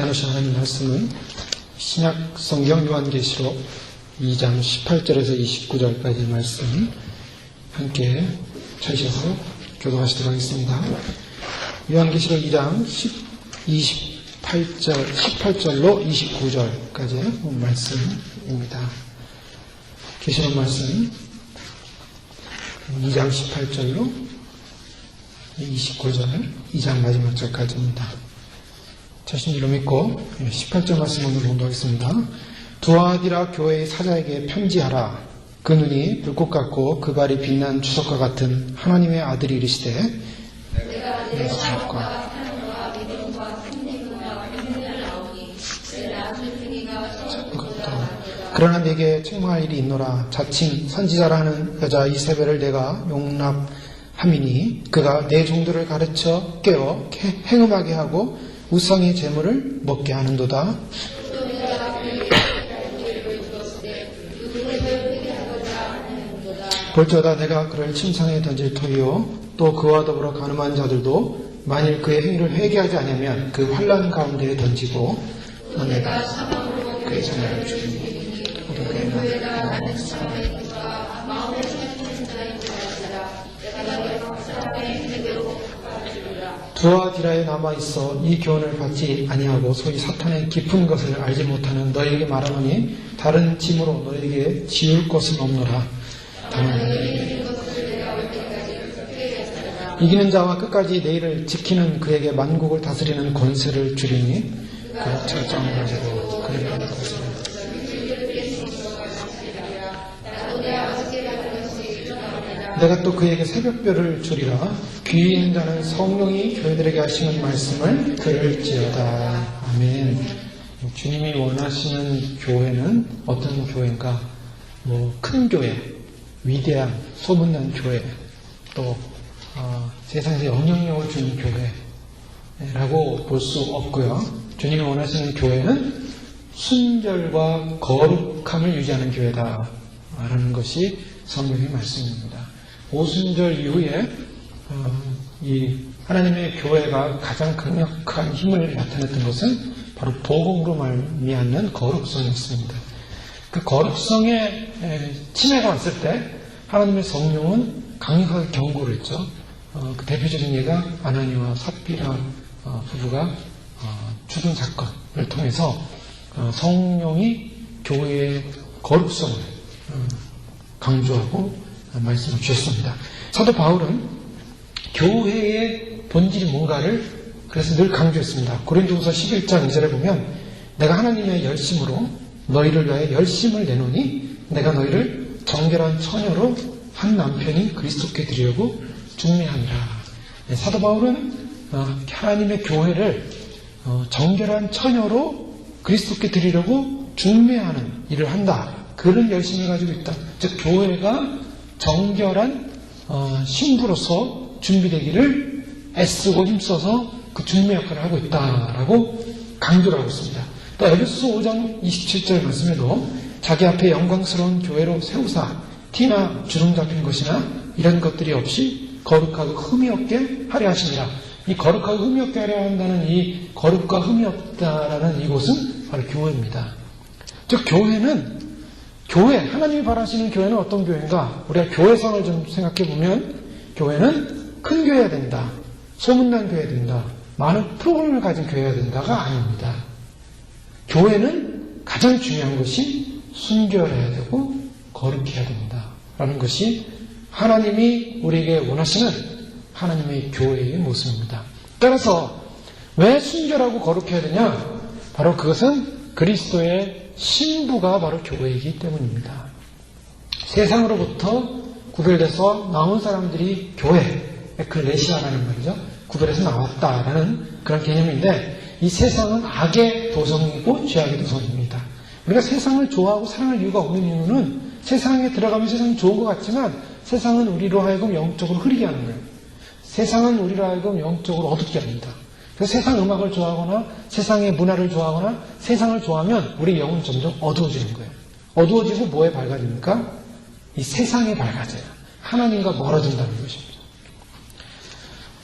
나누셔야 하는 말씀은 신약 성경 요한계시록 2장 18절에서 29절까지의 말씀 함께 찾으셔서 교도하시도록 하겠습니다. 요한계시록 2장 18절로 29절까지의 말씀입니다. 계시록 말씀 2장 18절로 29절, 2장 마지막 절까지입니다. 자신들로 믿고 18절 말씀 오늘 공부하겠습니다. 두아디라 교회의 사자에게 편지하라. 그 눈이 불꽃 같고 그 발이 빛난 주석과 같은 하나님의 아들이 이르시되 내 사랑과 그러나 내게 책망할 일이 있노라. 자칭 선지자라 하는 여자 이세벨을 내가 용납함이니 그가 내 종들을 가르쳐 깨워 행음하게 하고 우상의 재물을 먹게 하는도다. 볼지어다 내가 그를 침상에 던질 터이요 또 그와 더불어 가늠한 자들도 만일 그의 행위를 회개하지 않으면 그 환난 가운데에 던지고 또 내가 그의 자녀를 죽이니 두아디라에 남아있어 이 교훈을 받지 아니하고 소위 사탄의 깊은 것을 알지 못하는 너희에게 말하노니 다른 짐으로 너희에게 지울 것은 없노라. 다만 이기는 자와 끝까지 내일을 지키는 그에게 만국을 다스리는 권세를 주리니 그 철장을 가지고 그를 받을 것이라. 내가 또 그에게 새벽별을 주리라. 귀 있는 자는 성령이 교회들에게 하시는 말씀을 들을지어다. 아멘. 주님이 원하시는 교회는 어떤 교회인가? 큰 교회, 위대한 소문난 교회, 또 세상에서 영향력을 주는 교회라고 볼 수 없고요. 주님이 원하시는 교회는 순결과 거룩함을 유지하는 교회다 라는 것이 성경의 말씀입니다. 오순절 이후에 이 하나님의 교회가 가장 강력한 힘을 나타냈던 것은 바로 복음으로 말미암는 거룩성이었습니다. 그 거룩성에 침해가 왔을 때 하나님의 성령은 강력하게 경고를 했죠. 그 대표적인 예가 아나니와 삽비라 부부가 죽은 사건을 통해서 성령이 교회의 거룩성을 강조하고 말씀을 주셨습니다. 사도 바울은 교회의 본질이 뭔가를 그래서 늘 강조했습니다. 고린도후서 11장 2절에 보면 내가 하나님의 열심으로 너희를 위하여 열심을 내노니 내가 너희를 정결한 처녀로 한 남편인 그리스도께 드리려고 중매하니라. 사도 바울은 하나님의 교회를 정결한 처녀로 그리스도께 드리려고 중매하는 일을 한다. 그런 열심을 가지고 있다. 즉 교회가 정결한 신부로서 준비되기를 애쓰고 힘써서 그 중매 역할을 하고 있다라고 강조를 하고 있습니다. 또 에베소서 5장 27절 말씀에도 자기 앞에 영광스러운 교회로 세우사 티나 주름 잡힌 것이나 이런 것들이 없이 거룩하고 흠이 없게 하려 하시니라. 이 거룩하고 흠이 없게 하려 한다는 이 거룩과 흠이 없다라는 이곳은 바로 교회입니다. 즉 교회, 하나님이 바라시는 교회는 어떤 교회인가? 우리가 교회성을 좀 생각해 보면 교회는 큰 교회가 된다. 소문난 교회가 된다. 많은 프로그램을 가진 교회가 된다가 아닙니다. 교회는 가장 중요한 것이 순결해야 되고 거룩해야 된다. 라는 것이 하나님이 우리에게 원하시는 하나님의 교회의 모습입니다. 따라서 왜 순결하고 거룩해야 되냐? 바로 그것은 그리스도의 신부가 바로 교회이기 때문입니다. 세상으로부터 구별돼서 나온 사람들이 교회, 에클레시아라는 말이죠. 구별해서 나왔다라는 그런 개념인데 이 세상은 악의 도성이고 죄악의 도성입니다. 우리가 세상을 좋아하고 사랑할 이유가 없는 이유는 세상에 들어가면 세상이 좋은 것 같지만 세상은 우리로 하여금 영적으로 흐리게 하는 거예요. 세상은 우리로 하여금 영적으로 어둡게 합니다. 그래서 세상 음악을 좋아하거나 세상의 문화를 좋아하거나 세상을 좋아하면 우리 영은 점점 어두워지는 거예요. 어두워지고 뭐에 밝아집니까? 이 세상에 밝아져요. 하나님과 멀어진다는 것입니다.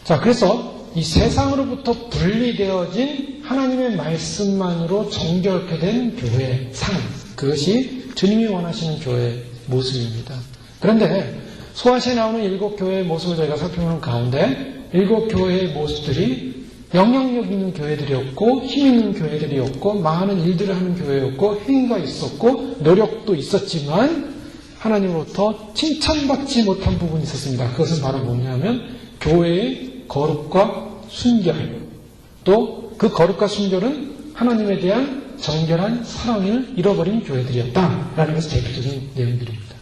자, 그래서 이 세상으로부터 분리되어진 하나님의 말씀만으로 정결케 된 교회 상, 그것이 주님이 원하시는 교회의 모습입니다. 그런데 소아시에 나오는 7 교회의 모습을 저희가 살펴보는 가운데 7 교회의 모습들이 영향력 있는 교회들이었고 힘 있는 교회들이었고 많은 일들을 하는 교회였고 행위가 있었고 노력도 있었지만 하나님으로부터 칭찬받지 못한 부분이 있었습니다. 그것은 바로 뭐냐면 교회의 거룩과 순결, 또 그 거룩과 순결은 하나님에 대한 정결한 사랑을 잃어버린 교회들이었다라는 것이 대표적인 내용들입니다.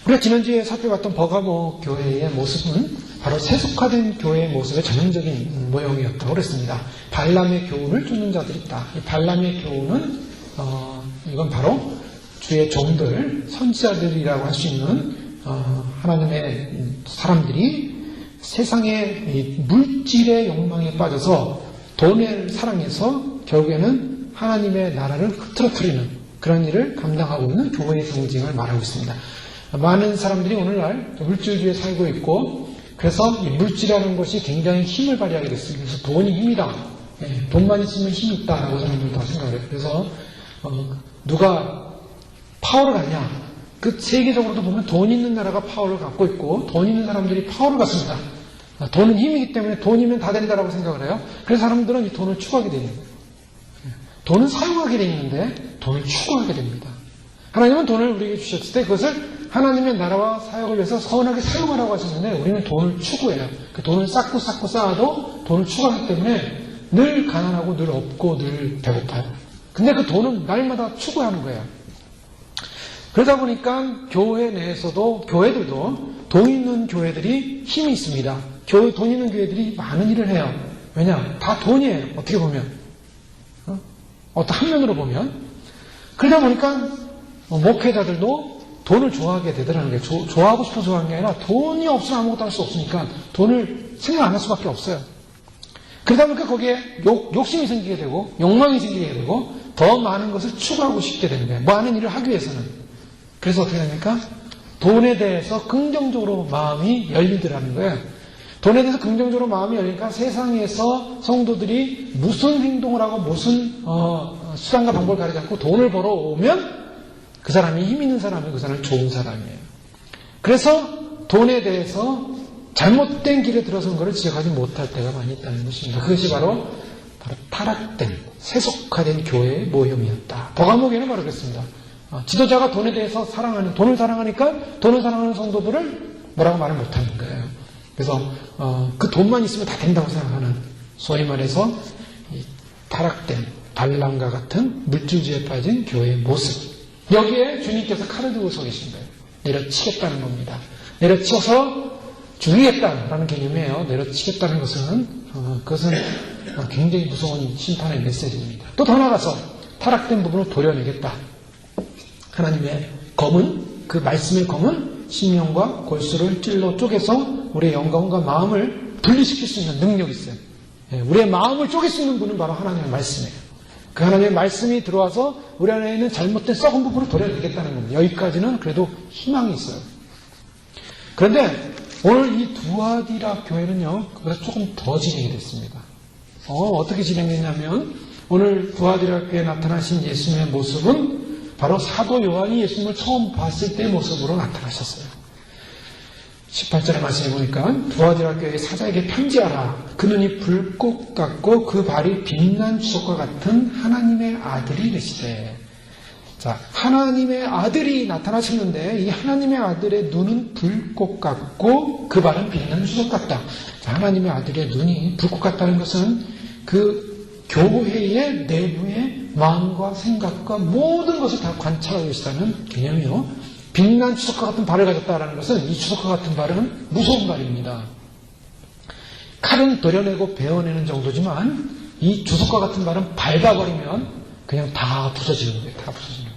우리가 지난주에 살펴봤던 버가모 교회의 모습은 바로 세속화된 교회의 모습의 전형적인 모형이었다고 그랬습니다. 발람의 교훈을 쫓는 자들이 있다. 이 발람의 교훈은 이건 바로 주의 종들, 선지자들이라고 할 수 있는 하나님의 사람들이 세상의 물질의 욕망에 빠져서 돈을 사랑해서 결국에는 하나님의 나라를 흐트러뜨리는 그런 일을 감당하고 있는 교회의 상징을 말하고 있습니다. 많은 사람들이 오늘날 물질주의에 살고 있고 그래서 이 물질이라는 것이 굉장히 힘을 발휘하게 됐습니다. 그래서 돈이 힘이다. 돈만 있으면 힘이 있다라고 사람들이 다 생각을 해요. 그래서 누가 파워를 갖냐? 그 세계적으로도 보면 돈 있는 나라가 파워를 갖고 있고 돈 있는 사람들이 파워를 갖습니다. 돈은 힘이기 때문에 돈이면 다 된다라고 생각을 해요. 그래서 사람들은 이 돈을 추구하게 되는 거예요. 돈은 사용하게 되어 있는데 돈을 추구하게 됩니다. 하나님은 돈을 우리에게 주셨을 때 그것을 하나님의 나라와 사역을 위해서 선하게 사용하라고 하셨는데 우리는 돈을 추구해요. 그 돈을 쌓고 쌓아도 돈을 추구하기 때문에 늘 가난하고 늘 없고 늘 배고파요. 근데 그 돈은 날마다 추구하는 거예요. 그러다 보니까 교회 내에서도 교회들도 돈 있는 교회들이 힘이 있습니다. 돈 있는 교회들이 많은 일을 해요. 왜냐? 다 돈이에요. 어떻게 보면. 어떤 한면으로 보면. 그러다 보니까 목회자들도 돈을 좋아하게 되더라는 거예요. 좋아하고 싶어서 좋아하는 게 아니라 돈이 없으면 아무것도 할 수 없으니까 돈을 생각 안 할 수밖에 없어요. 그러다 보니까 거기에 욕심이 생기게 되고 욕망이 생기게 되고 더 많은 것을 추구하고 싶게 되는 거예요. 많은 일을 하기 위해서는. 그래서 어떻게 됩니까? 돈에 대해서 긍정적으로 마음이 열리더라는 거예요. 돈에 대해서 긍정적으로 마음이 열리니까 세상에서 성도들이 무슨 행동을 하고 무슨 수단과 방법을 가리지 않고 돈을 벌어오면 그 사람이 힘 있는 사람이에요. 그 사람은 좋은 사람이에요. 그래서 돈에 대해서 잘못된 길에 들어선 것을 지적하지 못할 때가 많이 있다는 것입니다. 그것이 바로 타락된, 세속화된 교회의 모형이었다. 버가모교회는 바로 그랬습니다. 지도자가 돈에 대해서 돈을 사랑하니까 돈을 사랑하는 성도들을 뭐라고 말을 못하는 거예요. 그래서 그 돈만 있으면 다 된다고 생각하는 소위 말해서 이 타락된 발람과 같은 물질주의에 빠진 교회의 모습. 여기에 주님께서 칼을 들고 서 계신 거예요. 내려치겠다는 겁니다. 내려쳐서 죽이겠다라는 개념이에요. 내려치겠다는 것은 그것은 굉장히 무서운 심판의 메시지입니다. 또 더 나아가서 타락된 부분을 도려내겠다. 하나님의 검은, 그 말씀의 검은 심령과 골수를 찔러 쪼개서 우리의 영광과 마음을 분리시킬 수 있는 능력이 있어요. 우리의 마음을 쪼갤 수 있는 분은 바로 하나님의 말씀이에요. 그 하나님의 말씀이 들어와서 우리 안에 있는 잘못된 썩은 부분을 도려내겠다는 겁니다. 여기까지는 그래도 희망이 있어요. 그런데 오늘 이 두아디라 교회는요, 그보다 조금 더 진행이 됐습니다. 어떻게 진행됐냐면 오늘 두아디라 교회에 나타나신 예수님의 모습은 바로 사도 요한이 예수님을 처음 봤을 때의 모습으로 나타나셨어요. 18절의 말씀에 보니까 두아디라 교회의 사자에게 편지하라. 그 눈이 불꽃 같고 그 발이 빛난 주석과 같은 하나님의 아들이 되시되. 자, 하나님의 아들이 나타나셨는데 이 하나님의 아들의 눈은 불꽃 같고 그 발은 빛난 주석 같다. 자, 하나님의 아들의 눈이 불꽃 같다는 것은 그 교회의 내부의 마음과 생각과 모든 것을 다 관찰하고 계시다는 개념이요. 빛난 주석과 같은 발을 가졌다는 것은 이 주석과 같은 발은 무서운 발입니다. 칼은 도려내고 베어내는 정도지만 이 주석과 같은 발은 밟아버리면 그냥 다 부서지는 거예요. 다 부서지는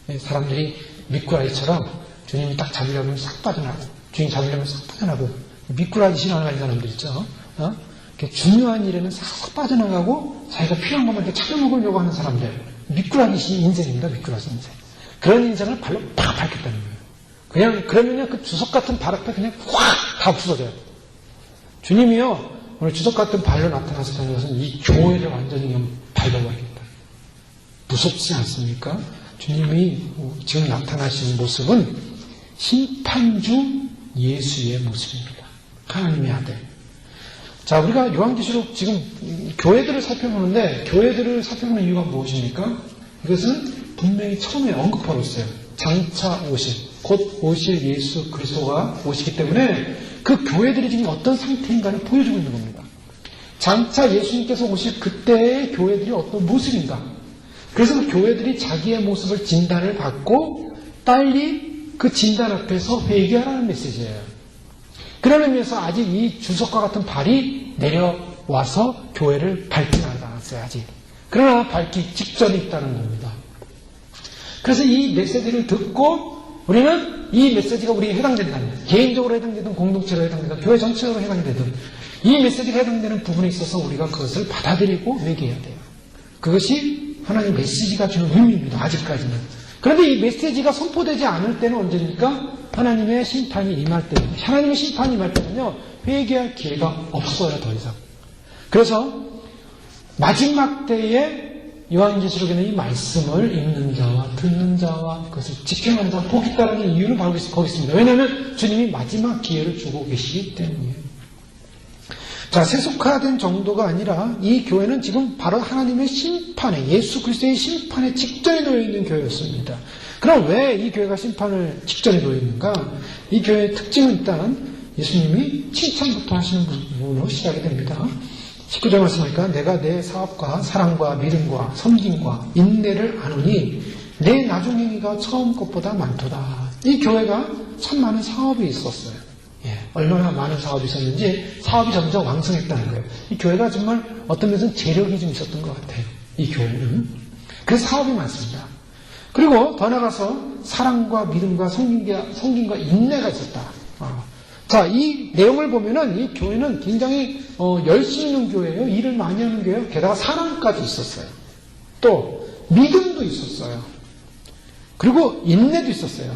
거예요. 사람들이 미꾸라지처럼 주님이 딱 잡으려면 싹 빠져나고 주님 잡으려면 싹 빠져나고 미꾸라지 신앙하는 사람들 있죠. 중요한 일에는 싹 빠져나가고 자기가 필요한 것만 이렇게 찾아먹으려고 하는 사람들. 미꾸라지 인생입니다. 미꾸라지 인생. 그런 인생을 발로 팍 밟겠다는 거예요. 그냥 그러면요 그 주석 같은 발 앞에 그냥 확 다 부서져요. 주님이요 오늘 주석 같은 발로 나타났었다는 것은 이 교회를 완전히 그냥 밟아버리겠다. 무섭지 않습니까? 주님이 지금 나타나시는 모습은 심판주 예수의 모습입니다. 하나님의 아들. 자, 우리가 요한계시록 지금 교회들을 살펴보는데 교회들을 살펴보는 이유가 무엇입니까? 이것은 분명히 처음에 언급하고 있어요. 장차 오실, 곧 오실 예수 그리스도가 오시기 때문에 그 교회들이 지금 어떤 상태인가를 보여주고 있는 겁니다. 장차 예수님께서 오실 그때의 교회들이 어떤 모습인가. 그래서 그 교회들이 자기의 모습을 진단을 받고 빨리 그 진단 앞에서 회개하라는 메시지예요. 그런 의미에서 아직 이 주석과 같은 발이 내려와서 교회를 밟지 않았어요, 아직. 그러나 밟기 직전에 있다는 겁니다. 그래서 이 메시지를 듣고 우리는 이 메시지가 우리에 해당된다는 거예요. 개인적으로 해당되든 공동체로 해당되든 교회 전체로 해당되든 이 메시지가 해당되는 부분에 있어서 우리가 그것을 받아들이고 회개해야 돼요. 그것이 하나님의 메시지가 주는 의미입니다. 아직까지는. 그런데 이 메시지가 선포되지 않을 때는 언제입니까? 하나님의 심판이 임할 때입니다. 하나님의 심판이 임할 때는요, 회개할 기회가 없어요, 더 이상. 그래서 마지막 때에 요한계시록에는 이 말씀을 읽는 자와 듣는 자와 그것을 지켜가는 자가 복이 있다는 이유는 바로 거기 있습니다. 왜냐하면 주님이 마지막 기회를 주고 계시기 때문이에요. 자, 세속화된 정도가 아니라 이 교회는 지금 바로 하나님의 심판에, 예수 그리스도의 심판의 직전에 놓여 있는 교회였습니다. 그럼 왜 이 교회가 심판을 직전에 놓여 있는가? 이 교회의 특징은 일단 예수님이 칭찬부터 하시는 부분으로 시작이 됩니다. 19절 말씀하니까 내가 내 사업과 사랑과 믿음과 섬김과 인내를 아노니 내 나중 행위가 처음 것보다 많도다. 이 교회가 참 많은 사업이 있었어요. 얼마나 많은 사업이 있었는지 사업이 점점 왕성했다는 거예요. 이 교회가 정말 어떤 면에서는 재력이 좀 있었던 것 같아요. 이 교회는. 그래서 사업이 많습니다. 그리고 더 나아가서 사랑과 믿음과 섬김과 인내가 있었다. 자, 이 내용을 보면은 이 교회는 굉장히 열심히 있는 교회예요. 일을 많이 하는 교회예요. 게다가 사랑까지 있었어요. 또 믿음도 있었어요. 그리고 인내도 있었어요.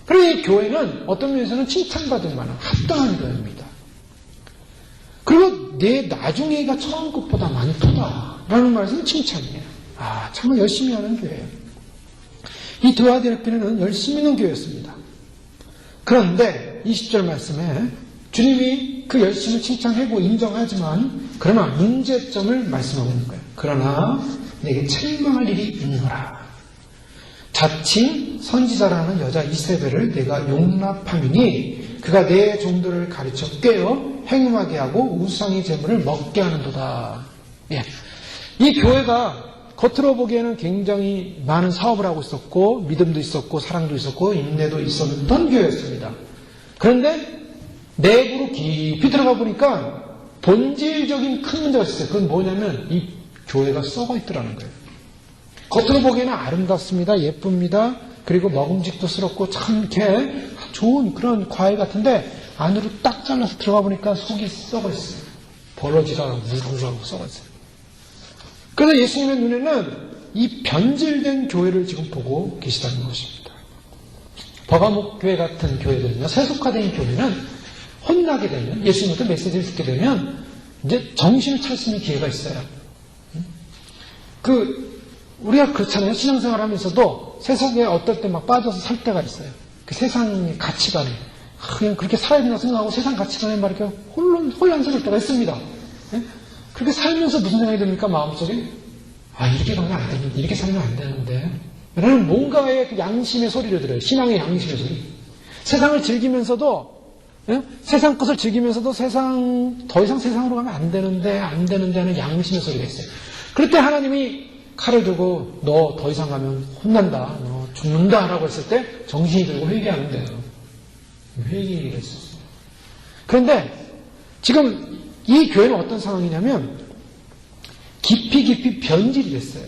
그리고 이 교회는 어떤 면에서는 칭찬받을 만한 합당한 교회입니다. 그리고 내 나중에가 처음 것보다 많도다라는 말은 칭찬이에요. 정말 열심히 하는 교회예요. 이 드와데르피는 열심히 있는 교회였습니다. 그런데 20절 말씀에 주님이 그 열심을 칭찬하고 인정하지만 그러나 문제점을 말씀하고 있는 거예요. 그러나 내게 책망할 일이 있노라. 자칭 선지자라는 여자 이세벨을 내가 용납함이니 그가 내 종들을 가르쳐 깨어 행음하게 하고 우상의 제물을 먹게 하는도다. 이 교회가 겉으로 보기에는 굉장히 많은 사업을 하고 있었고 믿음도 있었고 사랑도 있었고 인내도 있었던 교회였습니다. 그런데 내부로 깊이 들어가 보니까 본질적인 큰 문제가 있었어요. 그건 뭐냐면 이 교회가 썩어 있더라는 거예요. 겉으로 보기에는 아름답습니다. 예쁩니다. 그리고 먹음직도스럽고 참 이렇게 좋은 그런 과일 같은데 안으로 딱 잘라서 들어가 보니까 속이 썩어 있어요. 벌어지라고 물구라고 썩어 있어요. 그래서 예수님의 눈에는 이 변질된 교회를 지금 보고 계시다는 것입니다. 버가목 교회 같은 교회들은요, 세속화된 교회는 혼나게 되면, 예수님 어떤 메시지를 듣게 되면, 이제 정신을 차릴 수 있는 기회가 있어요. 우리가 그렇잖아요. 신앙생활 하면서도 세상에 어떨 때 막 빠져서 살 때가 있어요. 그 세상의 가치관에. 그냥 그렇게 살아야 된다고 생각하고 세상 가치관에 막 이렇게 혼란스러울 때가 있습니다. 그렇게 살면서 무슨 생각이 듭니까? 마음속에 이렇게 가면 안 되는데, 이렇게 살면 안 되는데 라는 뭔가의 그 양심의 소리를 들어요. 신앙의 양심의 소리. 세상을 즐기면서도 세상 것을 즐기면서도 더 이상 세상으로 가면 안 되는데 하는 양심의 소리가 있어요. 그럴 때 하나님이 칼을 들고 너 더 이상 가면 혼난다, 너 죽는다 라고 했을 때 정신이 들고 회개하면 돼요. 회개가 있었어요. 그런데 지금 이 교회는 어떤 상황이냐면 깊이 변질이 됐어요.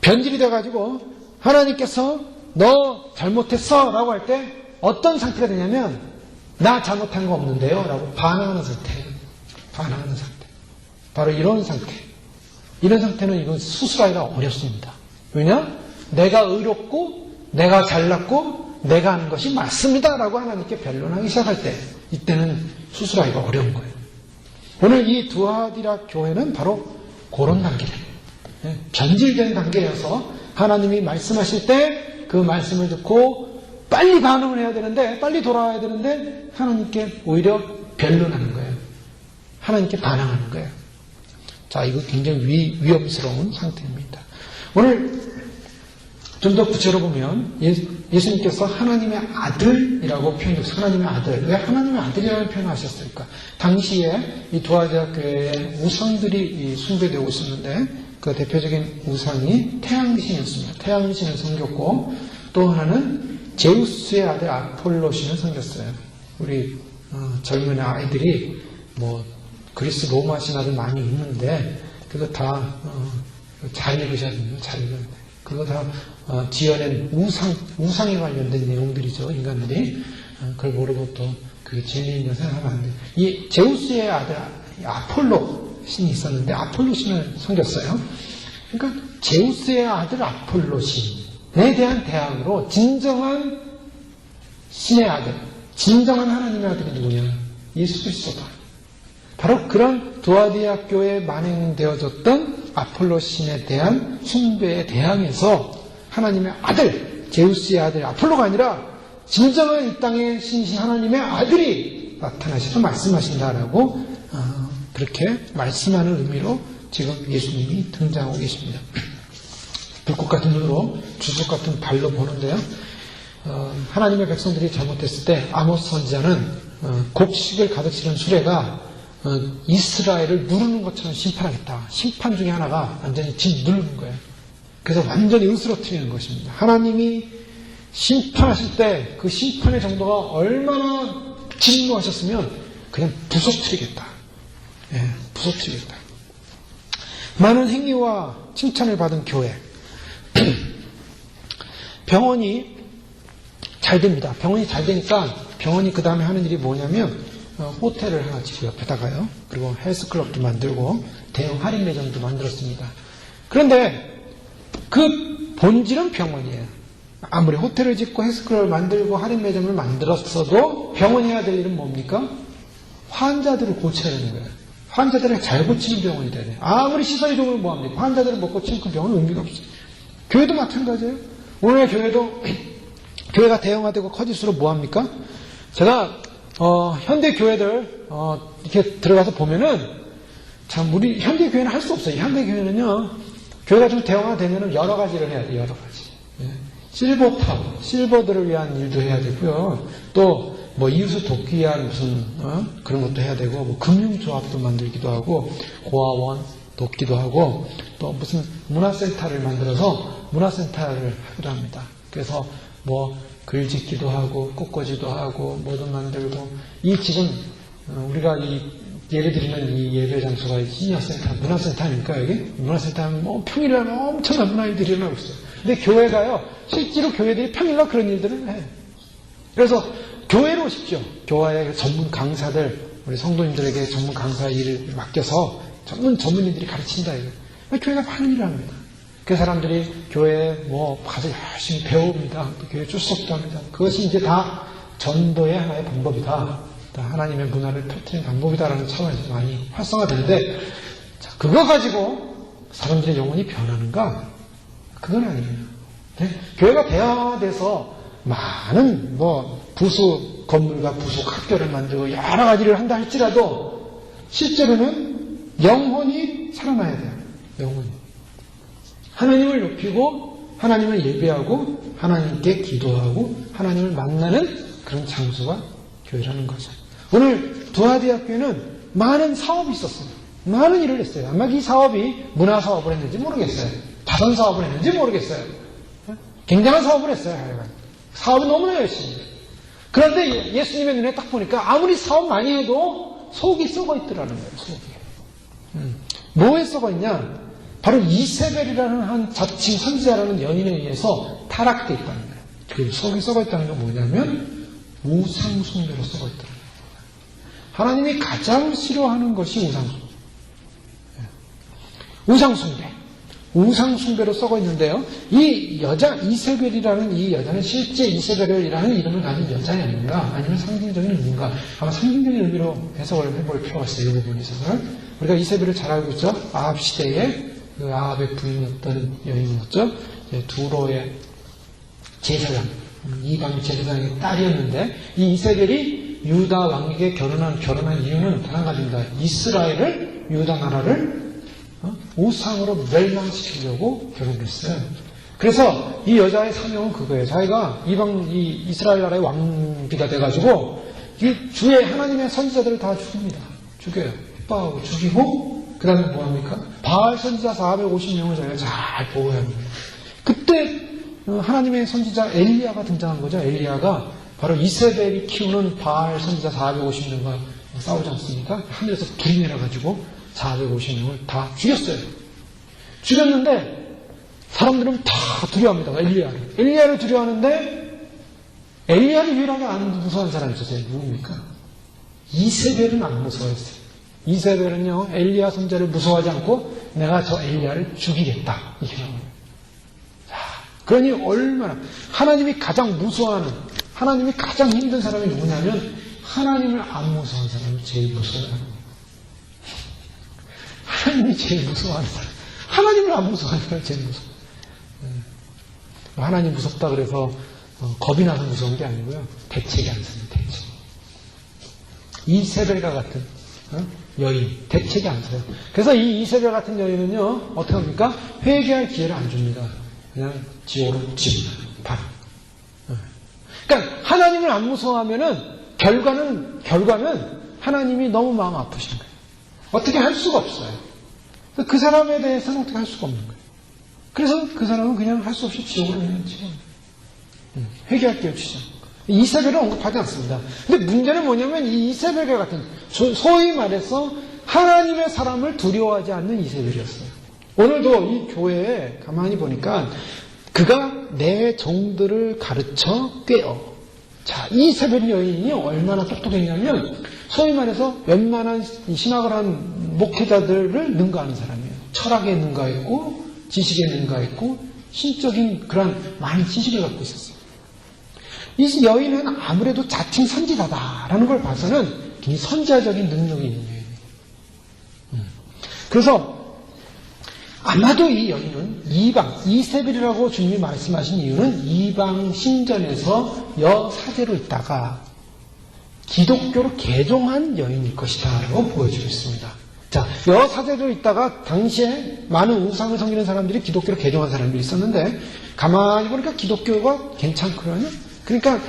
변질이 돼가지고 하나님께서 너 잘못했어 라고 할 때 어떤 상태가 되냐면 나 잘못한 거 없는데요 라고 반항하는 상태. 바로 이런 상태. 이런 상태는 이건 수술하기가 어렵습니다. 왜냐? 내가 의롭고 내가 잘났고 내가 하는 것이 맞습니다 라고 하나님께 변론하기 시작할 때 이때는 수술하기가 어려운 거예요. 오늘 이 두아디라 교회는 바로 그런 단계예요. 변질된 단계여서 하나님이 말씀하실 때 그 말씀을 듣고 빨리 반응을 해야 되는데, 빨리 돌아와야 되는데 하나님께 오히려 변론하는 거예요. 하나님께 반항하는 거예요. 자, 이거 굉장히 위험스러운 상태입니다. 오늘 좀 더 구체로 보면 예수님께서 하나님의 아들이라고 표현했어요. 하나님의 아들. 왜 하나님의 아들이라는 표현을 하셨을까? 당시에 이 두아디라 교회에 우상들이 숭배되고 있었는데 그 대표적인 우상이 태양신이었습니다. 태양신을 섬겼고 또 하나는 제우스의 아들 아폴로신을 섬겼어요. 우리 젊은 아이들이 뭐 그리스 로마 신화들 많이 있는데 그거 다 잘 읽으셔야 됩니다. 잘 읽어야 돼요. 그거 다 지어낸 우상에 관련된 내용들이죠. 인간들이 그걸 모르고 또 그게 재미있는 생각하면 안 돼요. 이 제우스의 아들 아폴로 신이 있었는데 아폴로 신을 섬겼어요. 그러니까 제우스의 아들 아폴로 신에 대한 대항으로 진정한 신의 아들, 진정한 하나님의 아들이 누구냐? 예수 그리스도다. 바로 그런 두아디라 교회에 만행되어졌던 아폴로 신에 대한 숭배에 대항해서 하나님의 아들, 제우스의 아들 아폴로가 아니라 진정한 이 땅의 신이신 하나님의 아들이 나타나셔서 말씀하신다라고 그렇게 말씀하는 의미로 지금 예수님이 등장하고 계십니다. 불꽃 같은 눈으로 주석 같은 발로 보는데요. 하나님의 백성들이 잘못했을 때 아모스 선지자는 곡식을 가득 실은 수레가 이스라엘을 누르는 것처럼 심판하겠다. 심판 중에 하나가 완전히 짓 누르는 거예요. 그래서 완전히 으스러뜨리는 것입니다. 하나님이 심판하실 때 그 심판의 정도가 얼마나 진노하셨으면 그냥 부서뜨리겠다. 부서뜨리겠다. 많은 행위와 칭찬을 받은 교회. 병원이 잘 됩니다. 병원이 잘 되니까 병원이 그 다음에 하는 일이 뭐냐면 호텔을 하나 짓고 옆에다가요. 그리고 헬스클럽도 만들고 대형 할인 매장도 만들었습니다. 그런데 그 본질은 병원이에요. 아무리 호텔을 짓고 헬스클럽을 만들고 할인 매장을 만들었어도 병원이 해야 될 일은 뭡니까? 환자들을 고쳐야 되는 거예요. 환자들을 잘 고치는 병원이 돼야 돼요. 아무리 시설이 좋으면 뭐합니까? 환자들을 못 고치면 그 병원은 의미가 없어요. 교회도 마찬가지예요. 오늘날 교회도 교회가 대형화되고 커질수록 뭐합니까? 제가 현대 교회들 이렇게 들어가서 보면은 참 우리 현대 교회는 할 수 없어요. 현대 교회는요 교회가 좀 대형화되면은 여러 가지를 해야 돼요. 여러 가지. 실버탑, 실버들을 위한 일도 해야 되고요. 또 뭐 이웃을 돕기 위한 무슨 그런 것도 해야 되고 뭐 금융조합도 만들기도 하고 고아원 돕기도 하고 또 무슨 문화센터를 만들어서 문화센터를 하기도 합니다. 그래서 뭐 글짓기도 하고 꽃꽂이도 하고 뭐도 만들고 이 지금 우리가 이 예를 들면 이 예배 장소가 시니어센터, 문화센터 아닙니까 여기? 문화센터 하면 뭐 평일날 엄청난 문화일들이 일어나고 있어요. 근데 교회가요 실제로 교회들이 평일날 그런 일들을 해. 그래서 교회로 오십시오. 교회의 전문 강사들 우리 성도님들에게 전문 강사 일을 맡겨서 전문인들이 가르친다 이거. 교회가 많은 일을 합니다. 그 사람들이 교회에 뭐 가서 열심히 배웁니다. 또 교회 출석도 합니다. 그것이 이제 다 전도의 하나의 방법이다. 하나님의 문화를 펼치는 방법이다라는 차원에서 많이 활성화되는데 그거 가지고 사람들의 영혼이 변하는가? 그건 아니에요. 네? 교회가 대화돼서 많은 뭐 부수 건물과 부수 학교를 만들고 여러 가지를 한다 할지라도 실제로는 영혼이 살아나야 돼요. 영혼이. 하나님을 높이고 하나님을 예배하고 하나님께 기도하고 하나님을 만나는 그런 장소가 교회라는 거죠. 오늘 두아디라 교회는 많은 사업이 있었어요. 많은 일을 했어요. 아마 이 사업이 문화 사업을 했는지 모르겠어요. 자선 사업을 했는지 모르겠어요. 굉장한 사업을 했어요. 하여간. 사업은 너무나 열심히. 그런데 예수님의 눈에 딱 보니까 아무리 사업 많이 해도 속이 썩어 있더라는 거예요. 속이. 뭐에 썩어 있냐? 바로 이세벨이라는 한 자칭 선지자라는 연인에 의해서 타락되어 있다는 거예요. 그 속이 썩어 있다는 건 뭐냐면 우상숭배로 썩어 있다는 거예요. 하나님이 가장 싫어하는 것이 우상숭배. 우상숭배. 우상숭배로 썩어 있는데요. 이 여자 이세벨이라는 이 여자는 실제 이세벨이라는 이름을 가진 여자이 아닌가, 아니면 상징적인 의미인가? 아마 상징적인 의미로 해석을 해볼 필요가 있어요. 이 부분에 있어서는. 우리가 이세벨을 잘 알고 있죠. 아합 시대에 그 아합의 부인이었던 여인이었죠. 두로의 제사장, 이방 제사장의 딸이었는데, 이 이세벨이 유다 왕에게 결혼한 이유는 단 한 가지입니다. 이스라엘을, 유다 나라를 우상으로 멸망시키려고 결혼했어요. 그래서 이 여자의 사명은 그거예요. 자기가 이스라엘 나라의 왕비가 돼가지고 이 주의 하나님의 선지자들을 다 죽입니다. 죽여요. 핍박하고 죽이고, 그 다음에 뭐합니까? 바알 선지자 450명을 자기가 잘 보호해야 합니다. 그때 하나님의 선지자 엘리야가 등장한 거죠. 엘리야가 바로 이세벨이 키우는 바알 선지자 450명과 싸우지 않습니까? 하늘에서 불이 내려가지고 450명을 다 죽였어요. 죽였는데 사람들은 다 두려워합니다. 엘리야를 두려워하는데, 엘리야를 유일하게 안 무서워하는 사람이 있었어요. 누굽니까? 이세벨은 안 무서워했어요. 이세벨은요, 엘리야 선지자를 무서워하지 않고 내가 저 엘리야를 죽이겠다, 이렇게 나온 거예요. 자, 그러니 얼마나 하나님이 가장 무서워하는, 하나님이 가장 힘든 사람이 누구냐면 하나님을 안 무서워하는 사람이 제일 무서워하는 거예요. 하나님이 제일 무서워하는 사람. 하나님을 안 무서워하는 사람이 제일 무서워요. 하나님 무섭다 그래서 겁이 나서 무서운 게 아니고요. 대책이 안 섭니다. 대책. 이세벨과 같은 여인, 대책이 안 서요. 그래서 이 이세벨 같은 여인은요, 어떻게 합니까? 회개할 기회를 안 줍니다. 그냥 지옥으로 집어넣어요. 바로. 그러니까 하나님을 안 무서워하면은 결과는 하나님이 너무 마음 아프신 거예요. 어떻게 할 수가 없어요. 그 사람에 대해서는 어떻게 할 수가 없는 거예요. 그래서 그 사람은 그냥 할 수 없이 지옥으로 그냥 집어넣어요. 회개할 기회를 주죠. 이세벨은 언급하지 않습니다. 근데 문제는 뭐냐면 이 이세벨과 같은, 소위 말해서 하나님의 사람을 두려워하지 않는 이세벨이었어요. 오늘도 이 교회에 가만히 보니까 그가 내 종들을 가르쳐 꿰어. 자, 이세벨 여인이 얼마나 똑똑했냐면 소위 말해서 웬만한 신학을 한 목회자들을 능가하는 사람이에요. 철학에 능가했고, 지식에 능가했고, 신적인 그런 많은 지식을 갖고 있었어요. 이 여인은 아무래도 자칭 선지자다라는 걸 봐서는 굉장히 선지자적인 능력이 있는 여인이에요. 그래서 아마도 이 여인은 이세벨이라고 주님이 말씀하신 이유는 이방 신전에서 여사제로 있다가 기독교로 개종한 여인일 것이다 라고 보여주고 있습니다. 자, 여사제로 있다가 당시에 많은 우상을 섬기는 사람들이 기독교로 개종한 사람들이 있었는데 가만히 보니까 기독교가 괜찮거든요. 그러니까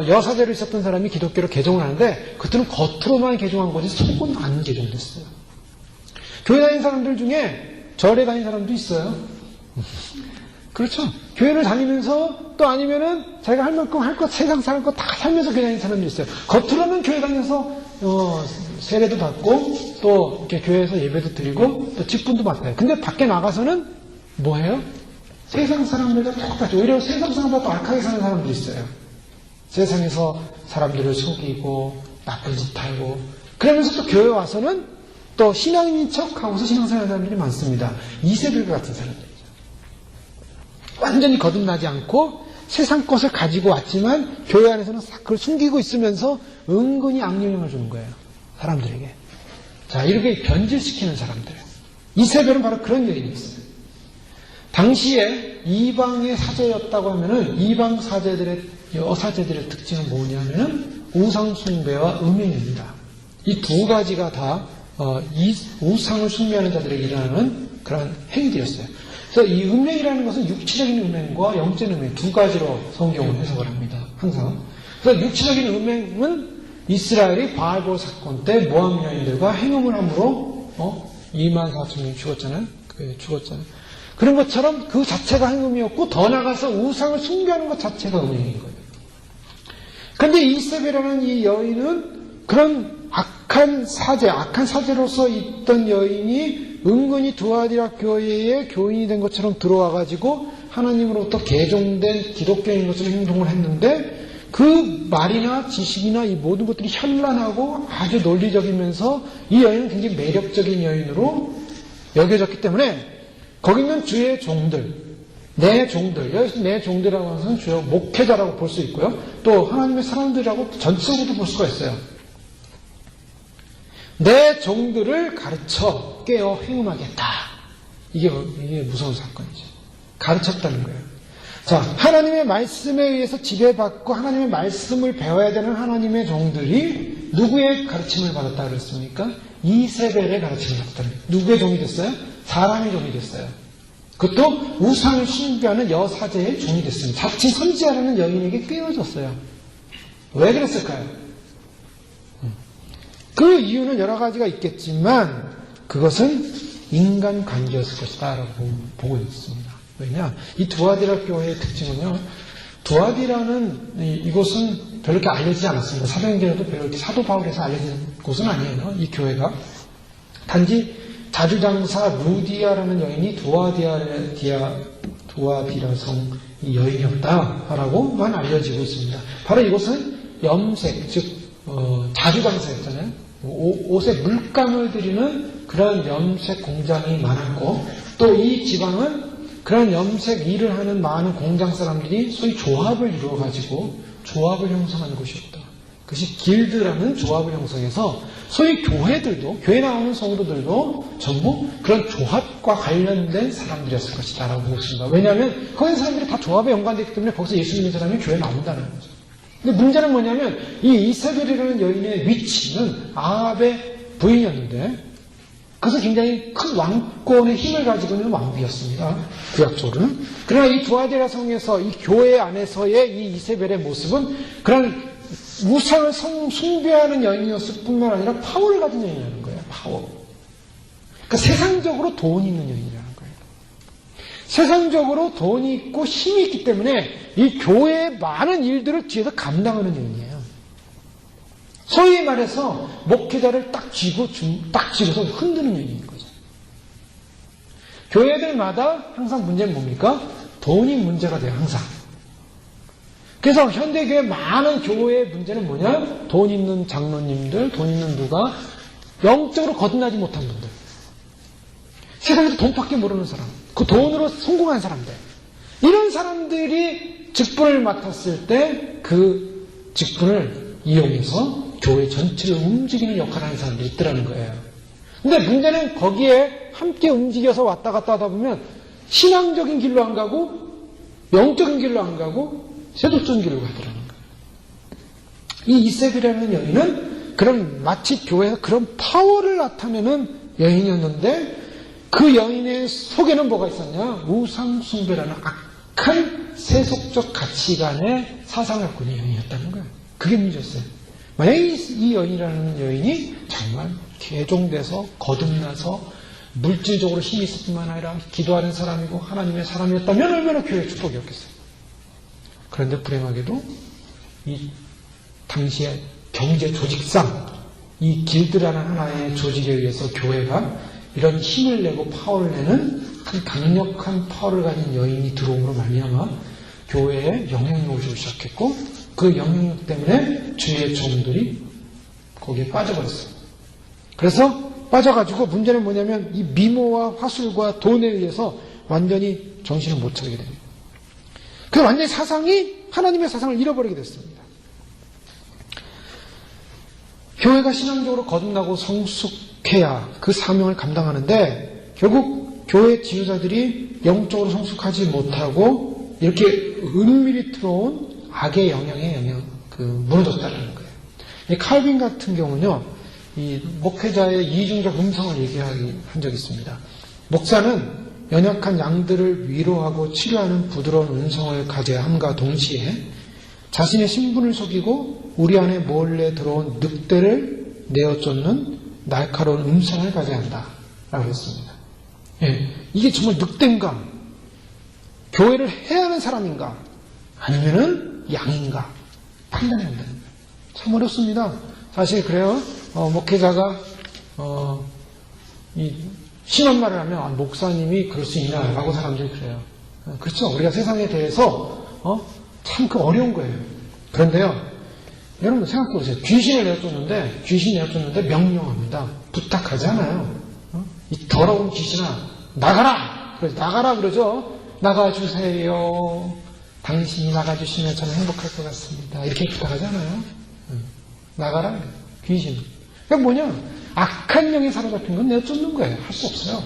여사제로 있었던 사람이 기독교로 개종을 하는데 그들은 겉으로만 개종한 거지 속은 안 개종됐어요. 교회 다니는 사람들 중에 절에 다니는 사람도 있어요. 그렇죠. 교회를 다니면서 또 아니면은 자기가 할 만큼 할 것, 세상 살 것 다 살면서 교회 다니는 사람도 있어요. 겉으로는 교회 다녀서 세례도 받고 또 이렇게 교회에서 예배도 드리고 또 직분도 받아요. 근데 밖에 나가서는 뭐예요? 세상 사람들과 똑같죠. 오히려 세상 사람보다 더 악하게 사는 사람도 있어요. 세상에서 사람들을 속이고 나쁜 짓 하고 그러면서 또 교회 와서는 또 신앙인인 척하고서 신앙생활하는 사람들이 많습니다. 이세벨 같은 사람들이죠. 완전히 거듭나지 않고 세상 것을 가지고 왔지만 교회 안에서는 싹 그걸 숨기고 있으면서 은근히 악영향을 주는 거예요. 사람들에게. 자, 이렇게 변질시키는 사람들. 이세벨은 바로 그런 여인이었어요. 당시에 이방의 사제였다고 하면은 이방 여사제들의 특징은 뭐냐면은 우상숭배와 음행입니다. 이 두 가지가 다 이 우상을 숭배하는 자들에게 일어나는 그런 행위들이었어요. 그래서 이 음행이라는 것은 육체적인 음행과 영적인 음행 두 가지로 성경을 해석을 합니다. 항상. 그래서 육체적인 음행은 이스라엘이 바알볼 사건 때 모함 여인들과 행음을 함으로 24,000명이 죽었잖아요. 그런 것처럼 그 자체가 행음이었고 더 나아가서 우상을 숭배하는 것 자체가 음행인 거예요. 그런데 이세벨이라는 이 여인은 그런 악한 사제로서 있던 여인이 은근히 두아디라 교회의 교인이 된 것처럼 들어와가지고 하나님으로부터 개종된 기독교인 것으로 행동을 했는데 그 말이나 지식이나 이 모든 것들이 현란하고 아주 논리적이면서 이 여인은 굉장히 매력적인 여인으로 여겨졌기 때문에 거기 있는 주의 종들, 내 종들, 여기서 내 종들이라고 하는 것은 주요 목회자라고 볼 수 있고요. 또 하나님의 사람들이라고 전체적으로도 볼 수가 있어요. 내 종들을 가르쳐 깨어 행음하겠다. 이게 무서운 사건이죠. 가르쳤다는 거예요. 자, 하나님의 말씀에 의해서 지배받고 하나님의 말씀을 배워야 되는 하나님의 종들이 누구의 가르침을 받았다 그랬습니까? 이세벨의 가르침을 받았다. 누구의 종이 됐어요? 사람의 종이 됐어요. 그것도 우상을 숭배하는 여사제의 종이 됐습니다. 자칭 선지자라는 여인에게 끼워줬어요. 왜 그랬을까요? 그 이유는 여러 가지가 있겠지만 그것은 인간 관계였을 것이다 라고 보고 있습니다. 왜냐? 이 두아디라 교회의 특징은요, 두아디라는 이곳은 별로 이렇게 알려지지 않았습니다. 사도행전에도 별로 이렇게 사도 바울에서 알려진 곳은 아니에요. 이 교회가. 단지 자주장사 루디아라는 여인이 두아디라 성 여인이었다라고만 알려지고 있습니다. 바로 이곳은 염색, 즉 자주장사였잖아요. 옷에 물감을 들이는 그런 염색 공장이 많았고, 또 이 지방은 그런 염색 일을 하는 많은 공장 사람들이 소위 조합을 이루어가지고 조합을 형성하는 곳이었다. 그것이 길드라는 조합을 형성해서 소위 교회들도, 교회 나오는 성도들도 전부 그런 조합과 관련된 사람들이었을 것이다 라고 보고 있습니다. 왜냐하면 거기 사람들이 다 조합에 연관되기 때문에 거기서 예수 믿는 사람이 교회에 나온다는 거죠. 근데 문제는 뭐냐면 이 이세벨이라는 여인의 위치는 아합의 부인이었는데, 그래서 굉장히 큰 왕권의 힘을 가지고 있는 왕비였습니다. 구약적으로는. 그러나 이 두아디라 성에서 이 교회 안에서의 이 이세벨의 모습은 그런 우상을 숭배하는 여인이었을 뿐만 아니라 파워를 가진 여인이라는 거예요. 파워. 그러니까 세상적으로 돈이 있는 여인이라는 거예요. 세상적으로 돈이 있고 힘이 있기 때문에 이 교회의 많은 일들을 뒤에서 감당하는 여인이에요. 소위 말해서 목회자를 딱 쥐고서 흔드는 여인인 거죠. 교회들마다 항상 문제는 뭡니까? 돈이 문제가 돼요, 항상. 그래서 현대교회 많은 교회의 문제는 뭐냐? 돈 있는 장로님들, 돈 있는 누가 영적으로 거듭나지 못한 분들. 세상에서 돈밖에 모르는 사람. 그 돈으로 성공한 사람들. 이런 사람들이 직분을 맡았을 때 그 직분을 이용해서 교회 전체를 움직이는 역할을 하는 사람들이 있더라는 거예요. 근데 문제는 거기에 함께 움직여서 왔다 갔다 하다 보면 신앙적인 길로 안 가고 영적인 길로 안 가고 세속적인 길로 가더라는 거예요. 이 이세벨이라는 여인은 그런 마치 교회에서 그런 파워를 나타내는 여인이었는데, 그 여인의 속에는 뭐가 있었냐? 우상 숭배라는 악한 세속적 가치관의 사상을 갖고 있는 여인이었다는 거예요. 그게 문제였어요. 만약에 이 여인이라는 여인이 정말 개종돼서 거듭나서 물질적으로 힘이 있을 뿐만 아니라 기도하는 사람이고 하나님의 사람이었다면 얼마나 교회의 축복이었겠어요. 그런데 불행하게도 이 당시의 경제 조직상 이 길드라는 하나의 조직에 의해서 교회가 이런 힘을 내고 파워를 내는 한 강력한 파워를 가진 여인이 들어옴으로 말미암아 교회에 영향력을 주기 시작했고, 그 영향력 때문에 주의 종들이 거기에 빠져버렸어요. 그래서 빠져가지고 문제는 뭐냐면 이 미모와 화술과 돈에 의해서 완전히 정신을 못 차리게 됩니다. 그 완전히 하나님의 사상을 잃어버리게 됐습니다. 교회가 신앙적으로 거듭나고 성숙해야 그 사명을 감당하는데, 결국 교회 지도자들이 영적으로 성숙하지 못하고 이렇게 은밀히 들어온 악의 영향에 무너졌다는 거예요. 이 칼빈 같은 경우는요, 이 목회자의 이중적 음성을 얘기한 적이 있습니다. 목사는 연약한 양들을 위로하고 치료하는 부드러운 음성을 가져야 함과 동시에 자신의 신분을 속이고 우리 안에 몰래 들어온 늑대를 내어쫓는 날카로운 음성을 가져야 한다라고 했습니다. 예, 이게 정말 늑대인가? 교회를 해야 하는 사람인가? 아니면은 양인가? 판단해야 한다는 거예요. 참 어렵습니다. 사실 그래요. 목회자가 심한 말을 하면 목사님이 그럴 수 있나라고 사람들이 그래요. 그렇죠. 우리가 세상에 대해서 참 그 어려운 거예요. 그런데요, 여러분 생각해보세요. 귀신을 내쫓는데 명령합니다. 부탁하지 않아요. 이 더러운 귀신아 나가라! 그래서 나가라 그러죠. 나가주세요. 당신이 나가주시면 저는 행복할 것 같습니다. 이렇게 부탁하잖아요. 나가라. 귀신. 그러니까 뭐냐? 악한 영에 사로잡힌 건 내가 쫓는 거예요. 할 수 없어요.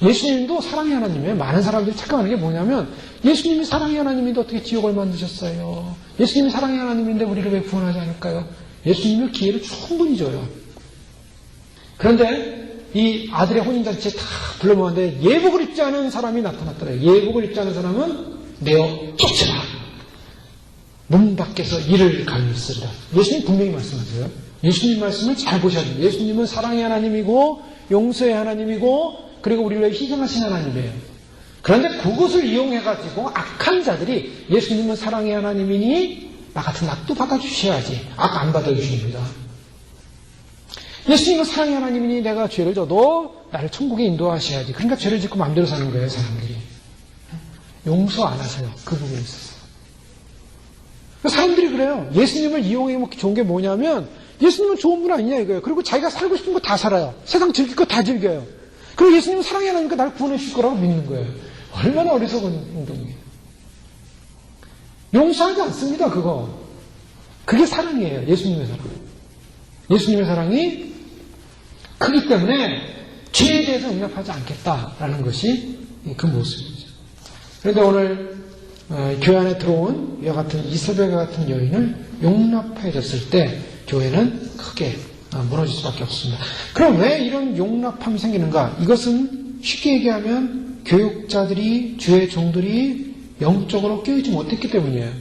예수님도 사랑의 하나님이에요. 많은 사람들이 착각하는 게 뭐냐면 예수님이 사랑의 하나님인데 어떻게 지옥을 만드셨어요? 예수님이 사랑의 하나님인데 우리를 왜 구원하지 않을까요? 예수님은 기회를 충분히 줘요. 그런데 이 아들의 혼인잔치에 다 불러 모았는데 예복을 입지 않은 사람이 나타났더래요. 예복을 입지 않은 사람은 내어 쫓으라. 문 밖에서 이를 갈미쓰리라. 예수님 분명히 말씀하세요. 예수님 말씀을 잘 보셔야 돼요. 예수님은 사랑의 하나님이고 용서의 하나님이고 그리고 우리를 위해 희생하신 하나님이에요. 그런데 그것을 이용해가지고 악한 자들이 예수님은 사랑의 하나님이니 나 같은 악도 받아주셔야지. 악 안 받아주십니다. 예수님은 사랑의 하나님이니 내가 죄를 져도 나를 천국에 인도하셔야지. 그러니까 죄를 짓고 마음대로 사는 거예요, 사람들이. 용서 안 하세요. 그 부분에 있어서. 사람들이 그래요. 예수님을 이용해 먹기 좋은 게 뭐냐면 예수님은 좋은 분 아니냐 이거예요. 그리고 자기가 살고 싶은 거 다 살아요. 세상 즐길 거 다 즐겨요. 그리고 예수님은 사랑이 하나니까 나를 구원해 주실 거라고 믿는 거예요. 얼마나 어리석은 행동이에요. 용서하지 않습니다, 그거. 그게 사랑이에요, 예수님의 사랑. 예수님의 사랑이 크기 때문에 죄에 대해서 용납하지 않겠다라는 것이 그 모습이죠. 그런데 오늘 교회 안에 들어온 이와 같은 이세벨과 같은 여인을 용납해줬을 때 교회는 크게 무너질 수밖에 없습니다. 그럼 왜 이런 용납함이 생기는가? 이것은 쉽게 얘기하면 교육자들이, 주의 종들이 영적으로 깨어있지 못했기 때문이에요.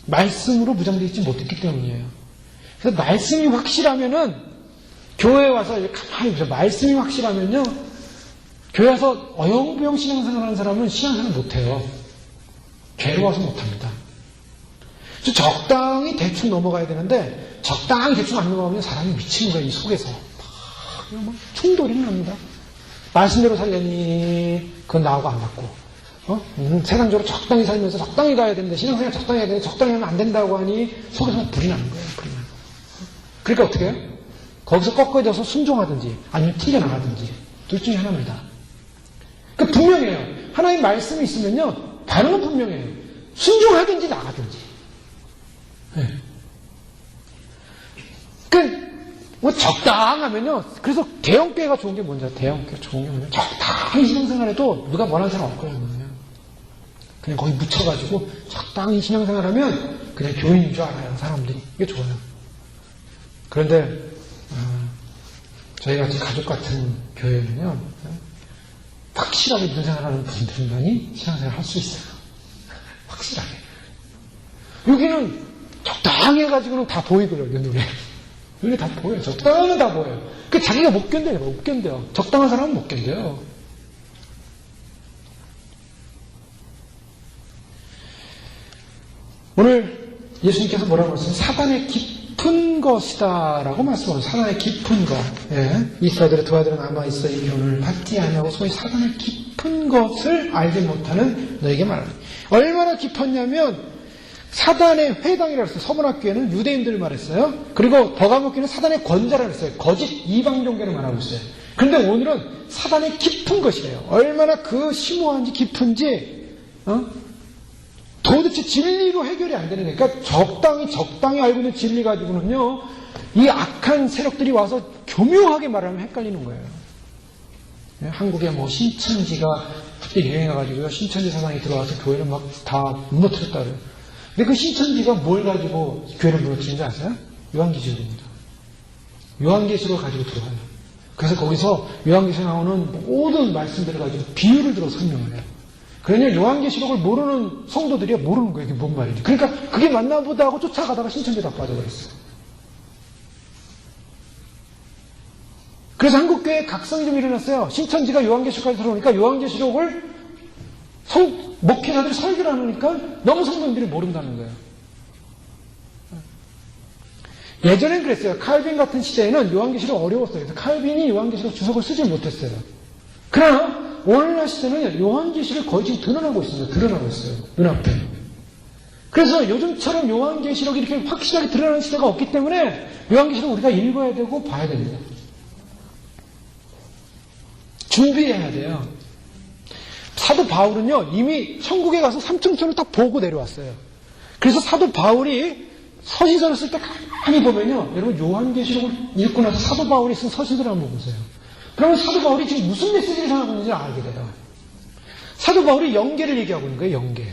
말씀으로 무장되어 있지 못했기 때문이에요. 그래서 말씀이 확실하면은 교회에 와서 가만히 보세요. 말씀이 확실하면요, 교회 와서 어영부영 신앙생활 하는 사람은 신앙생활 못해요. 괴로워서 못합니다. 적당히 대충 넘어가야 되는데 적당히 대충 안 넘어가면 사람이 미치는 거예요. 이 속에서 막 충돌이 납니다. 말씀대로 살려니 그건 나하고 안 맞고 세상적으로 적당히 살면서 적당히 가야 되는데 신앙생활 적당히 해야 되는데 적당히 하면 안 된다고 하니 속에서 막 불이 나는 거예요. 불이 나는. 그러니까 어떻게 해요? 거기서 꺾어져서 순종하든지 아니면 튕겨나가든지 둘 중에 하나입니다. 그러니까 분명해요. 하나님 말씀이 있으면요 반응은 분명해요. 순종하든지 나가든지. 네. 뭐 적당하면요. 그래서 대형교회가 좋은 게 뭔지 대형교회 좋은 게 뭐냐면 적당히 신앙생활해도 누가 뭐라는 사람 없거든요. 그냥 거기 묻혀가지고 적당히 신앙생활하면 그냥 교인인 줄 알아요. 사람들이. 이게 좋아요. 그런데 저희 같이 가족 같은 교회는요. 확실하게 믿음 생활하는 분들만이 신앙생활 할 수 있어요. 확실하게. 여기는 적당히 해가지고는 다 보이더라고요, 눈에. 눈에 다 보여요. 적당하면 다 보여요. 그 자기가 못 견뎌요. 못 견뎌요. 적당한 사람은 못 견뎌요. 오늘 예수님께서 뭐라고 말씀하세요? 사단의 깊은 것이다 라고 말씀하세요. 사단의 깊은 것. 예. 이스라엘의 두 아들은 아마 있어 이 교훈을 받지 않냐고 소위 사단의 깊은 것을 알지 못하는 너에게 말합니다. 얼마나 깊었냐면 사단의 회당이라고 했어요. 서문학교에는 유대인들을 말했어요. 그리고 버가목교는 사단의 권자라고 했어요. 거짓 이방 종교를 말하고 있어요. 그런데 오늘은 사단의 깊은 것이래요. 얼마나 그 심오한지 깊은지 도대체 진리로 해결이 안 되는 거예요. 그러니까 적당히 알고 있는 진리 가지고는요 이 악한 세력들이 와서 교묘하게 말하면 헷갈리는 거예요. 한국에 뭐 신천지가 그때 유행해가지고요 신천지 사상이 들어와서 교회를 막 다 무너뜨렸다 그래요. 근데 그 신천지가 뭘 가지고 교회를 무너뜨린지 아세요? 요한계시록입니다. 요한계시록을 가지고 들어와요. 그래서 거기서 요한계시록에 나오는 모든 말씀들을 가지고 비유를 들어 설명을 해요. 그러니 요한계시록을 모르는 성도들이 모르는 거예요. 이게 뭔 말인지. 그러니까 그게 맞나 보다 하고 쫓아가다가 신천지에 다 빠져버렸어요. 그래서 한국교회에 각성이 좀 일어났어요. 신천지가 요한계시록까지 들어오니까 요한계시록을 목회자들이 설교를 하니까 너무 성도님들이 모른다는 거예요. 예전엔 그랬어요. 칼빈 같은 시대에는 요한계시록 어려웠어요. 그래서 칼빈이 요한계시록 주석을 쓰지 못했어요. 그러나 오늘날 시대는 요한계시록 거의 지금 드러나고 있습니다. 드러나고 있어요. 눈앞에. 그래서 요즘처럼 요한계시록이 이렇게 확실하게 드러나는 시대가 없기 때문에 요한계시록 우리가 읽어야 되고 봐야 됩니다. 준비해야 돼요. 사도 바울은요, 이미 천국에 가서 삼층천을 딱 보고 내려왔어요. 그래서 사도 바울이 서신서를 쓸 때 가만히 보면요, 여러분 요한계시록을 읽고 나서 사도 바울이 쓴 서신서를 한번 보세요. 그러면 사도 바울이 지금 무슨 메시지를 전하고 있는지 알게 돼요. 사도 바울이 영계를 얘기하고 있는 거예요, 영계.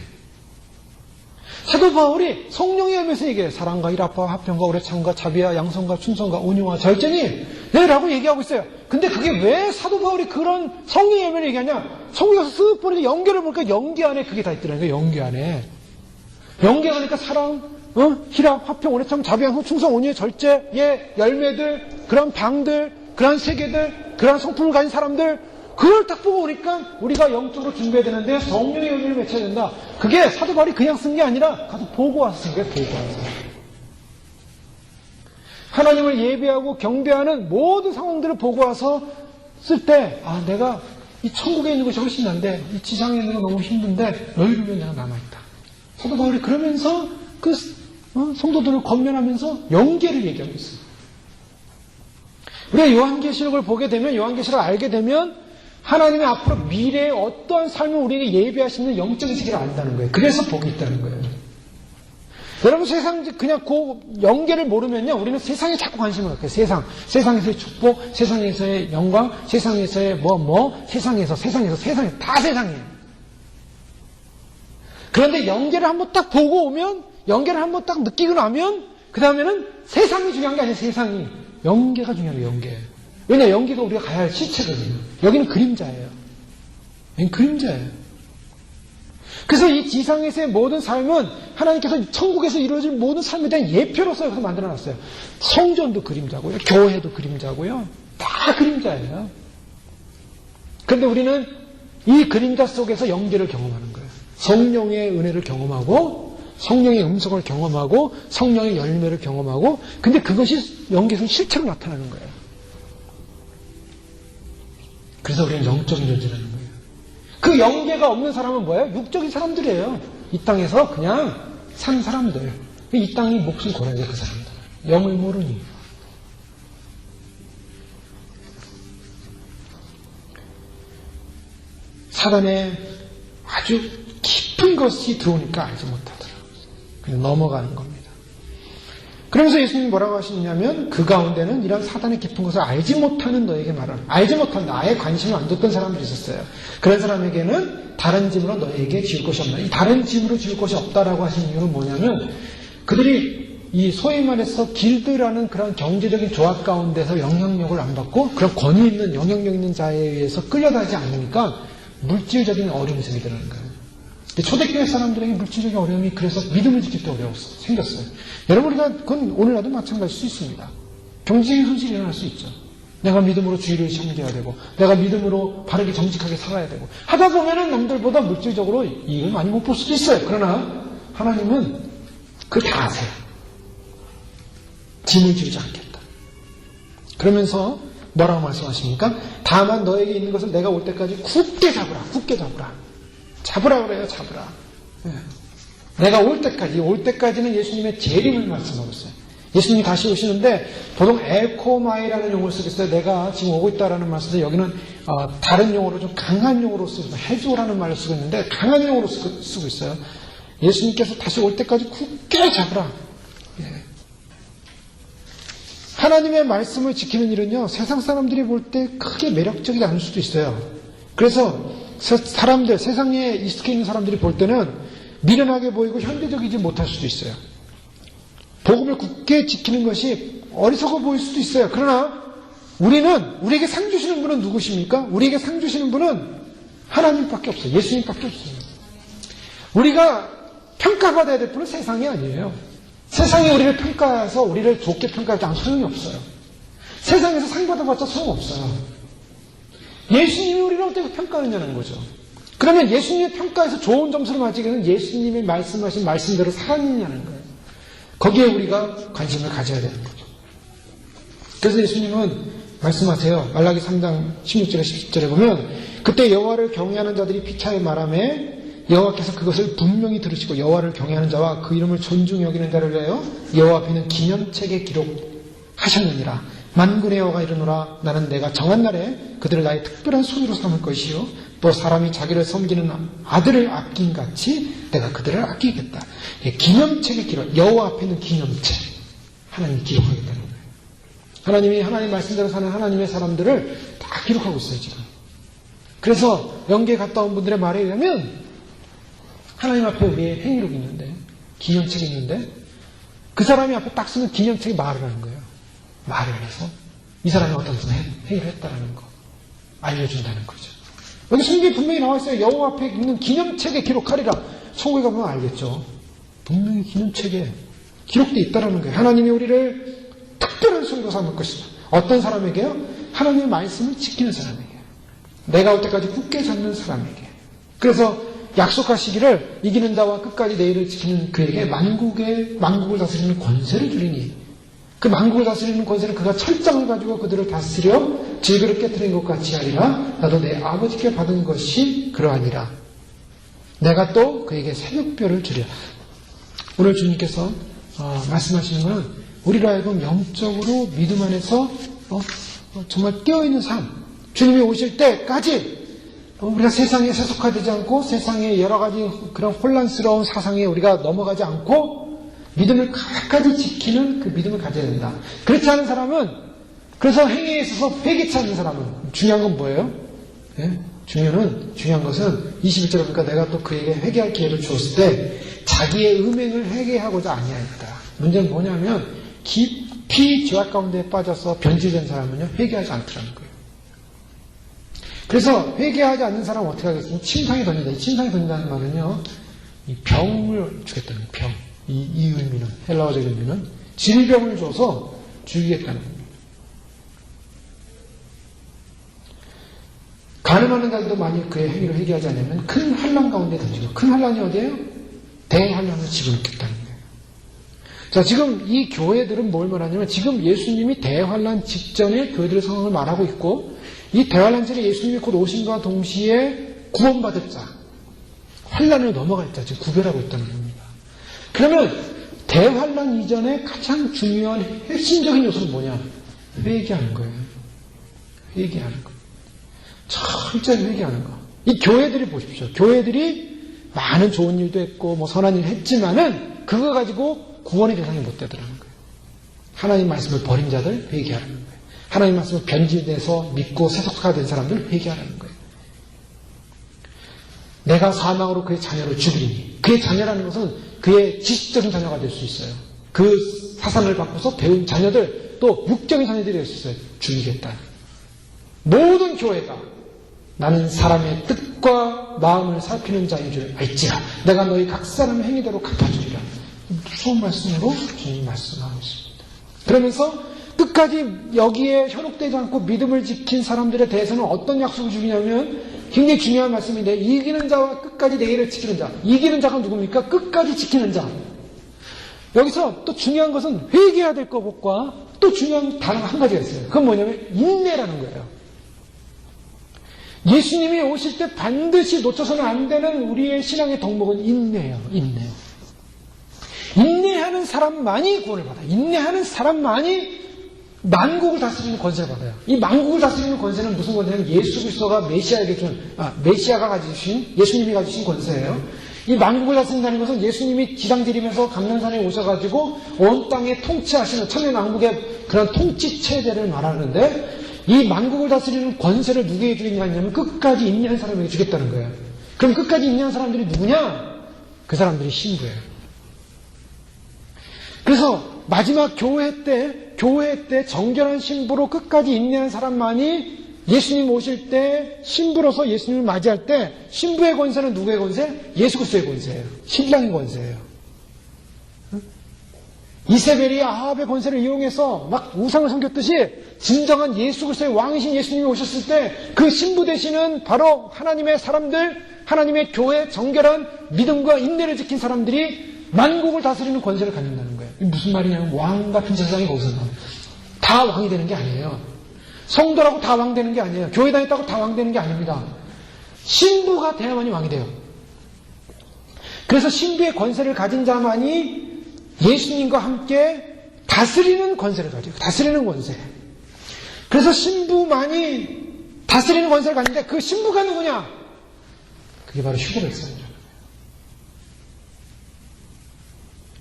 사도 바울이 성령에 하면서 얘기해요. 사랑과 일합과 화평과 오래 참과 자비와 양성과 충성과 온유와 절제니 라고 얘기하고 있어요. 근데 그게 왜 사도 바울이 그런 성령의 열매를 얘기하냐? 성경에서 쓱 보니까 영계를 보니까 영계 안에 그게 다 있더라는 거예요. 영계 안에. 영계 하니까 사랑, 희락, 화평, 오래 참, 자비, 양성, 충성, 온유의 절제의 열매들, 그런 방들, 그런 세계들, 그런 성품을 가진 사람들, 그걸 딱 보고 오니까 우리가 영적으로 준비해야 되는데 성령의 열매를 맺혀야 된다. 그게 사도 바울이 그냥 쓴 게 아니라 가서 보고 와서 쓴 거예요. 보고 와서. 하나님을 예배하고 경배하는 모든 상황들을 보고 와서 쓸 때, 아, 내가 이 천국에 있는 것이 훨씬 난데 이 지상에 있는 건 너무 힘든데 너희를 위해 내가 남아있다. 사도 바울이 그러면서 그 성도들을 권면하면서 영계를 얘기하고 있어요. 우리가 요한계시록을 보게 되면, 요한계시록을 알게 되면 하나님의 앞으로 미래에 어떠한 삶을 우리에게 예비하시는 영적인 세계를 안다는 거예요. 그래서 복이 있다는 거예요. 여러분 세상 그냥 그 영계를 모르면요, 우리는 세상에 자꾸 관심을 갖게 돼요. 세상에서의 축복, 세상에서의 영광, 세상에서의 세상에서 다 세상이에요. 그런데 영계를 한번 딱 보고 오면, 영계를 한번 딱 느끼고 나면 그 다음에는 세상이 중요한 게 아니에요. 세상이 영계가 중요한 거예요. 영계. 왜냐, 영계가 우리가 가야 할 실체거든요. 여기는 그림자예요. 여기는 그림자예요. 그래서 이 지상에서의 모든 삶은 하나님께서 천국에서 이루어질 모든 삶에 대한 예표로서 여기서 만들어놨어요. 성전도 그림자고요. 교회도 그림자고요. 다 그림자예요. 그런데 우리는 이 그림자 속에서 영계를 경험하는 거예요. 성령의 은혜를 경험하고 성령의 음성을 경험하고 성령의 열매를 경험하고, 근데 그것이 영계에서 실체로 나타나는 거예요. 그래서 우리는 영적인 존재라는 거예요. 그 영계가 없는 사람은 뭐예요? 육적인 사람들이에요. 이 땅에서 그냥 산 사람들. 이 땅이 목숨 걸어야 돼, 그 사람들. 영을 모르니. 사단의 아주 깊은 것이 들어오니까 알지 못하더라고요. 그냥 넘어가는 겁니다. 그러면서 예수님이 뭐라고 하시냐면, 그 가운데는 이런 사단의 깊은 것을 알지 못하는 너에게 말하라. 알지 못한다. 아예 관심을 안 뒀던 사람들이 있었어요. 그런 사람에게는 다른 짐으로 너에게 지을 것이 없나. 이 다른 짐으로 지을 것이 없다라고 하신 이유는 뭐냐면, 그들이 이 소위 말해서 길드라는 그런 경제적인 조합 가운데서 영향력을 안 받고 그런 권위 있는 영향력 있는 자에 의해서 끌려다니지 않으니까 물질적인 어려움이 생기더라는 거예요. 초대교회 사람들에게 물질적인 어려움이 그래서 믿음을 지킬 때 생겼어요. 여러분, 우리가 그건 오늘날도 마찬가지일 수 있습니다. 경제적인 손실이 일어날 수 있죠. 내가 믿음으로 주의를 섬겨야 되고, 내가 믿음으로 바르게 정직하게 살아야 되고, 하다 보면은 남들보다 물질적으로 이익을 많이 못 볼 수도 있어요. 그러나 하나님은 그거 다 아세요. 짐을 지우지 않겠다. 그러면서 뭐라고 말씀하십니까? 다만 너에게 있는 것을 내가 올 때까지 굳게 잡으라. 굳게 잡으라. 잡으라 그래요. 잡으라. 내가 올 때까지는 예수님의 재림을 말씀하고 있어요. 예수님이 다시 오시는데 보통 에코마이라는 용어를 쓰고 있어요. 내가 지금 오고 있다라는 말씀인데, 여기는 다른 용어로 좀 강한 용어로 쓰고 있어요. 해조라는 말을 쓰고 있는데 강한 용어로 쓰고 있어요. 예수님께서 다시 올 때까지 굳게 잡으라. 하나님의 말씀을 지키는 일은요, 세상 사람들이 볼 때 크게 매력적이지 않을 수도 있어요. 그래서 사람들, 세상에 익숙해 있는 사람들이 볼 때는 미련하게 보이고 현대적이지 못할 수도 있어요. 복음을 굳게 지키는 것이 어리석어 보일 수도 있어요. 그러나 우리에게 상 주시는 분은 누구십니까? 우리에게 상 주시는 분은 하나님밖에 없어요. 예수님밖에 없어요. 우리가 평가받아야 될 분은 세상이 아니에요. 세상이 우리를 평가해서 우리를 좋게 평가하지 않으면 소용이 없어요. 세상에서 상 받아봤자 소용없어요. 예수님이 우리를 어떻게 평가하느냐는 거죠. 그러면 예수님의 평가에서 좋은 점수를 맞기 위해서는 예수님이 말씀하신 말씀대로 살았느냐는 거예요. 거기에 우리가 관심을 가져야 되는 거죠. 그래서 예수님은 말씀하세요. 말라기 3장 16절에 17절에 보면, 그때 여호와를 경외하는 자들이 피차에 말하매 여호와께서 그것을 분명히 들으시고 여호와를 경외하는 자와 그 이름을 존중히 여기는 자를 위하여 여호와 앞에는 기념책에 기록하셨느니라. 만군의 여호와가 이르노라. 나는 내가 정한 날에 그들을 나의 특별한 소유로 삼을 것이요 또 사람이 자기를 섬기는 아들을 아낀 같이 내가 그들을 아끼겠다. 기념책의 기록, 여호와 앞에 있는 기념책, 하나님이 기록하겠다는 거예요. 하나님이 하나님 말씀대로 사는 하나님의 사람들을 다 기록하고 있어요, 지금. 그래서 영계에 갔다 온 분들의 말에 의하면 하나님 앞에 우리의 행위록이 있는데, 기념책이 있는데, 그 사람이 앞에 딱 쓰면 기념책이 말을 하는 거예요. 말을 해서 이 사람이 어떤 무슨 행위를 했다라는 거 알려준다는 거죠. 여기 성경에 분명히 나와 있어요. 여호와 앞에 있는 기념책에 기록하리라. 천국에 가면 알겠죠. 분명히 기념책에 기록되어 있다는 거예요. 하나님이 우리를 특별한 손으로 삼을 것이다. 어떤 사람에게요? 하나님의 말씀을 지키는 사람에게. 내가 올 때까지 굳게 잡는 사람에게. 그래서 약속하시기를 이기는 자와 끝까지 내 일을 지키는 그에게 만국을 다스리는 권세를 주리니, 그 만국을 다스리는 권세는 그가 철장을 가지고 그들을 다스려 질그릇 깨뜨린 것 같이 하리라. 나도 내 아버지께 받은 것이 그러하니라. 내가 또 그에게 새벽별을 주리라. 오늘 주님께서 말씀하시는 것은 우리로 하여금 영적으로 믿음 안에서 정말 깨어있는 삶, 주님이 오실 때까지 우리가 세상에 세속화되지 않고 세상의 여러 가지 그런 혼란스러운 사상에 우리가 넘어가지 않고 믿음을 끝까지 지키는 그 믿음을 가져야 된다. 그렇지 않은 사람은, 그래서 행위에 있어서 회개치 않는 사람은, 중요한 건 뭐예요? 예? 중요한 것은 21절에 보니까 내가 또 그에게 회개할 기회를 주었을 때 자기의 음행을 회개하고자 아니하였다. 문제는 뭐냐면 깊이 죄악 가운데 빠져서 변질된 사람은요, 회개하지 않더라는 거예요. 그래서 회개하지 않는 사람은 어떻게 하겠습니까? 침상에 던진다. 이 침상에 던진다는 말은요, 이 병을 주겠다는 병. 이 의미는, 헬라어적 의미는 질병을 줘서 죽이겠다는 겁니다. 가늠하는 자들도 만약 그의 행위를 회개하지 않으면 큰 환난 가운데 던지고, 큰 환난이 어디예요? 대환난을 집어넣겠다는 거예요. 자, 지금 이 교회들은 뭘 말하냐면, 지금 예수님이 대환난 직전에 교회들의 상황을 말하고 있고, 이 대환난 전에 예수님이 곧 오심과 동시에 구원받을 자, 환난을 넘어갈 자, 지금 구별하고 있다는 겁니다. 그러면 대환난 이전에 가장 중요한 핵심적인 요소는 뭐냐? 회개하는 거예요. 회개하는 거. 철저히 회개하는 거. 이 교회들이 보십시오. 교회들이 많은 좋은 일도 했고 뭐 선한 일을 했지만은 그거 가지고 구원의 대상이 못 되더라는 거예요. 하나님 말씀을 버린 자들 회개하라는 거예요. 하나님 말씀을 변질돼서 믿고 세속화된 사람들 회개하라는 거예요. 내가 사망으로 그의 자녀를 죽이니, 그의 자녀라는 것은 그의 지식적인 자녀가 될 수 있어요. 그 사상을 바꿔서 배운 자녀들, 또 육적인 자녀들이 될 수 있어요. 죽이겠다. 모든 교회가 나는 사람의 뜻과 마음을 살피는 자인 줄 알지라. 내가 너희 각 사람의 행위대로 갚아주리라. 무서운 말씀으로 주님이 말씀하고 있습니다. 그러면서 끝까지 여기에 현혹되지 않고 믿음을 지킨 사람들에 대해서는 어떤 약속을 주냐면 굉장히 중요한 말씀인데, 이기는 자와 끝까지 내 일을 지키는 자. 이기는 자가 누굽니까? 끝까지 지키는 자. 여기서 또 중요한 것은 회개해야 될 것과 또 중요한 단어가 한 가지가 있어요. 그건 뭐냐면 인내라는 거예요. 예수님이 오실 때 반드시 놓쳐서는 안 되는 우리의 신앙의 덕목은 인내예요. 인내. 인내하는 사람만이 구원을 받아요. 인내하는 사람만이 만국을 다스리는 권세를 받아요. 이 만국을 다스리는 권세는 무슨 권세냐면 예수 그리스도가 메시아가 가지신, 예수님이 가지신 권세예요. 이 만국을 다스린다는 것은 예수님이 지상들이면서 감람산에 오셔가지고 온 땅에 통치하시는 천년왕국의 그런 통치 체제를 말하는데, 이 만국을 다스리는 권세를 누구에게 주겠냐면 끝까지 인내한 사람에게 주겠다는 거예요. 그럼 끝까지 인내한 사람들이 누구냐? 그 사람들이 신부예요. 그래서 마지막 교회 때 정결한 신부로 끝까지 인내한 사람만이 예수님 오실 때 신부로서 예수님을 맞이할 때 신부의 권세는 누구의 권세? 예수 그리스도의 권세예요. 신랑의 권세예요. 이세벨이 아합의 권세를 이용해서 막 우상을 섬겼듯이 진정한 예수 그리스도의 왕이신 예수님이 오셨을 때 그 신부 되시는 바로 하나님의 사람들, 하나님의 교회, 정결한 믿음과 인내를 지킨 사람들이 만국을 다스리는 권세를 갖는다는 거예요. 이게 무슨 말이냐면 왕 같은 세상이 거기서 나와요. 다 왕이 되는 게 아니에요. 성도라고 다 왕 되는 게 아니에요. 교회 다녔다고 다 왕 되는 게 아닙니다. 신부가 돼야만이 왕이 돼요. 그래서 신부의 권세를 가진 자만이 예수님과 함께 다스리는 권세를 가져요. 다스리는 권세. 그래서 신부만이 다스리는 권세를 가진데 그 신부가 누구냐? 그게 바로 휴거백성이라는 거예요.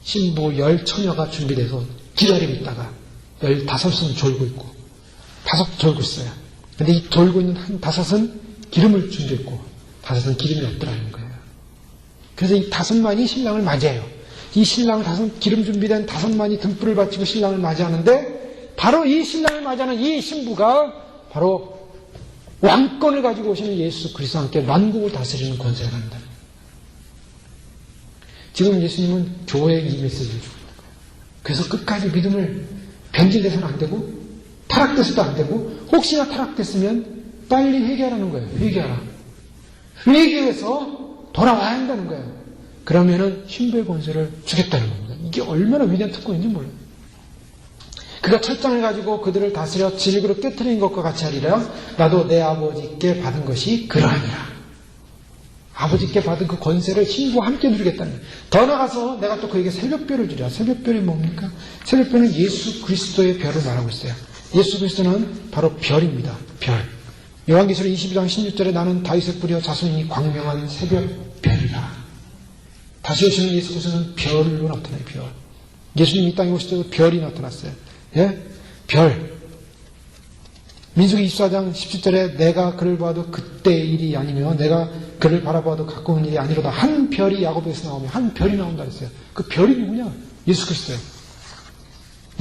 신부 10처녀가 준비돼서 기다리고 있다가 15은 졸고 있고 5 졸고 있어요. 근데 이 졸고 있는 한 5은 기름을 준비했고 5은 기름이 없더라는 거예요. 그래서 이 5만이 신랑을 맞이해요. 이 신랑을 기름 준비된 5만이 등불을 바치고 신랑을 맞이하는데 바로 이 신랑을 맞이하는 이 신부가 바로 왕권을 가지고 오시는 예수 그리스도와 함께 만국을 다스리는 권세를 갖는다. 지금 예수님은 교회에 이 메시지를 주고 있는 거예요. 그래서 끝까지 믿음을 변질돼서는 안 되고 타락돼서도 안 되고 혹시나 타락됐으면 빨리 회개하라는 거예요. 회개하라. 회개해서 돌아와야 한다는 거예요. 그러면은 신부의 권세를 주겠다는 겁니다. 이게 얼마나 위대한 특권인지 몰라요. 그가 철장을 가지고 그들을 다스려 질그릇 깨트린 것과 같이 하리라. 나도 내 아버지께 받은 것이 그러하니라. 아버지께 받은 그 권세를 신부와 함께 누리겠다는 거예요. 더 나아가서 내가 또 그에게 새벽별을 주리라. 새벽별이 뭡니까? 새벽별은 예수 그리스도의 별을 말하고 있어요. 예수 그리스도는 바로 별입니다. 별. 요한계시록 22장 16절에 나는 다윗의 뿌리와 자손이니 광명한 새벽별이라. 다시 오시는 예수 그리스도는 별로 나타나요. 별. 예수님 이 땅에 오실 때도 별이 나타났어요. 예? 별. 민수기 24장 17절에 내가 그를 봐도 그때의 일이 아니며 내가 그를 바라봐도 가까운 일이 아니로다. 한 별이 야곱에서 나오며 한 별이 나온다 했어요. 그 별이 누구냐? 예수 그리스도예요.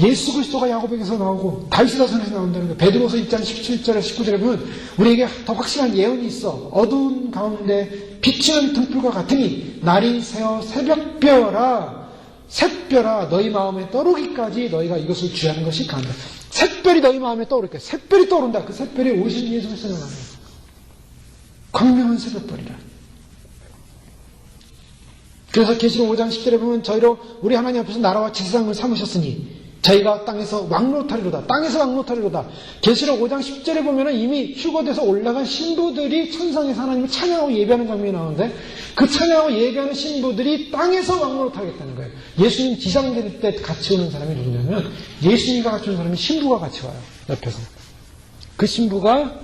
예수 그리스도가 야곱에게서 나오고 다윗의 자손에서 나온다는 거예요. 베드로서 1장 17절에 19절에 보면 우리에게 더 확실한 예언이 있어. 어두운 가운데 비치는 등불과 같으니 날이 새어 새벽별아 샛별아 너희 마음에 떠오르기까지 너희가 이것을 주의하는 것이 간다. 샛별이 너희 마음에 떠오를 거야. 샛별이 떠오른다. 그 샛별이 오신 예수 그리스도가 나와요. 광명한 새벽별이라. 그래서 계시록 5장 10절에 보면 저희로 우리 하나님 앞에서 나라와 지상을 삼으셨으니 저희가 땅에서 왕노타리로다. 땅에서 왕노타리로다. 계시록 5장 10절에 보면 이미 휴거돼서 올라간 신부들이 천상에서 하나님을 찬양하고 예배하는 장면이 나오는데 그 찬양하고 예배하는 신부들이 땅에서 왕노타리겠다는 거예요. 예수님 지상될 때 같이 오는 사람이 누구냐면 예수님과 같이 오는 사람이 신부가 같이 와요. 옆에서. 그 신부가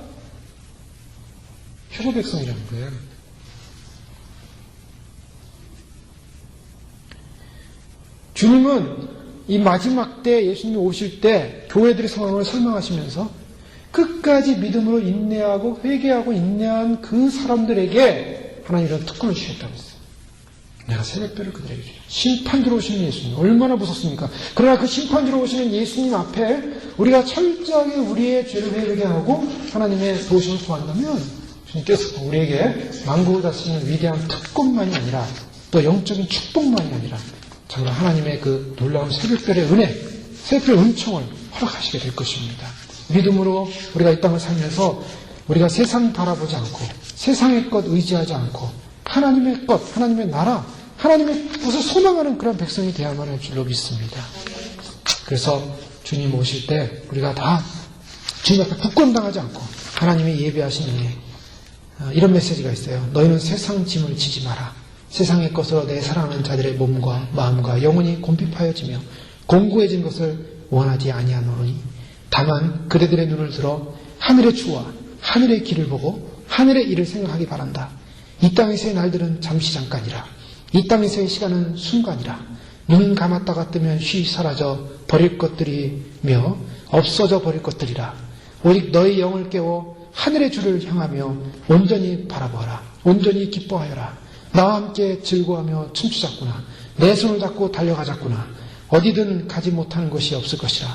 휴거백성이라는 거예요. 주님은 이 마지막 때 예수님이 오실 때 교회들의 상황을 설명하시면서 끝까지 믿음으로 인내하고 회개하고 인내한 그 사람들에게 하나님 이런 특권을 주셨다고 했어요. 내가 새벽별을 그들에게 주죠. 심판 들어오시는 예수님 얼마나 무섭습니까? 그러나 그 심판 들어오시는 예수님 앞에 우리가 철저하게 우리의 죄를 회개하고 하나님의 도우심을 구한다면 주님께서 우리에게 만국을 다스리는 위대한 특권만이 아니라 또 영적인 축복만이 아니라 정말 하나님의 그 놀라운 새벽별의 은혜, 새벽별 은총을 허락하시게 될 것입니다. 믿음으로 우리가 이 땅을 살면서 우리가 세상 바라보지 않고 세상의 것 의지하지 않고 하나님의 것, 하나님의 나라, 하나님의 것을 소망하는 그런 백성이 되어야만 할 줄로 믿습니다. 그래서 주님 오실 때 우리가 다 주님 앞에 굳건당하지 않고 하나님이 예배하시는 이런 메시지가 있어요. 너희는 세상 짐을 지지 마라. 세상의 것으로 내 사랑하는 자들의 몸과 마음과 영혼이 곰핍하여지며 공고해진 것을 원하지 아니하노니 다만 그대들의 눈을 들어 하늘의 주와 하늘의 길을 보고 하늘의 일을 생각하기 바란다. 이 땅에서의 날들은 잠시 잠깐이라. 이 땅에서의 시간은 순간이라. 눈 감았다가 뜨면 쉬 사라져 버릴 것들이며 없어져 버릴 것들이라. 오직 너희 영을 깨워 하늘의 주를 향하며 온전히 바라보아라. 온전히 기뻐하여라. 나와 함께 즐거워하며 춤추자꾸나. 내 손을 잡고 달려가자꾸나. 어디든 가지 못하는 것이 없을 것이라.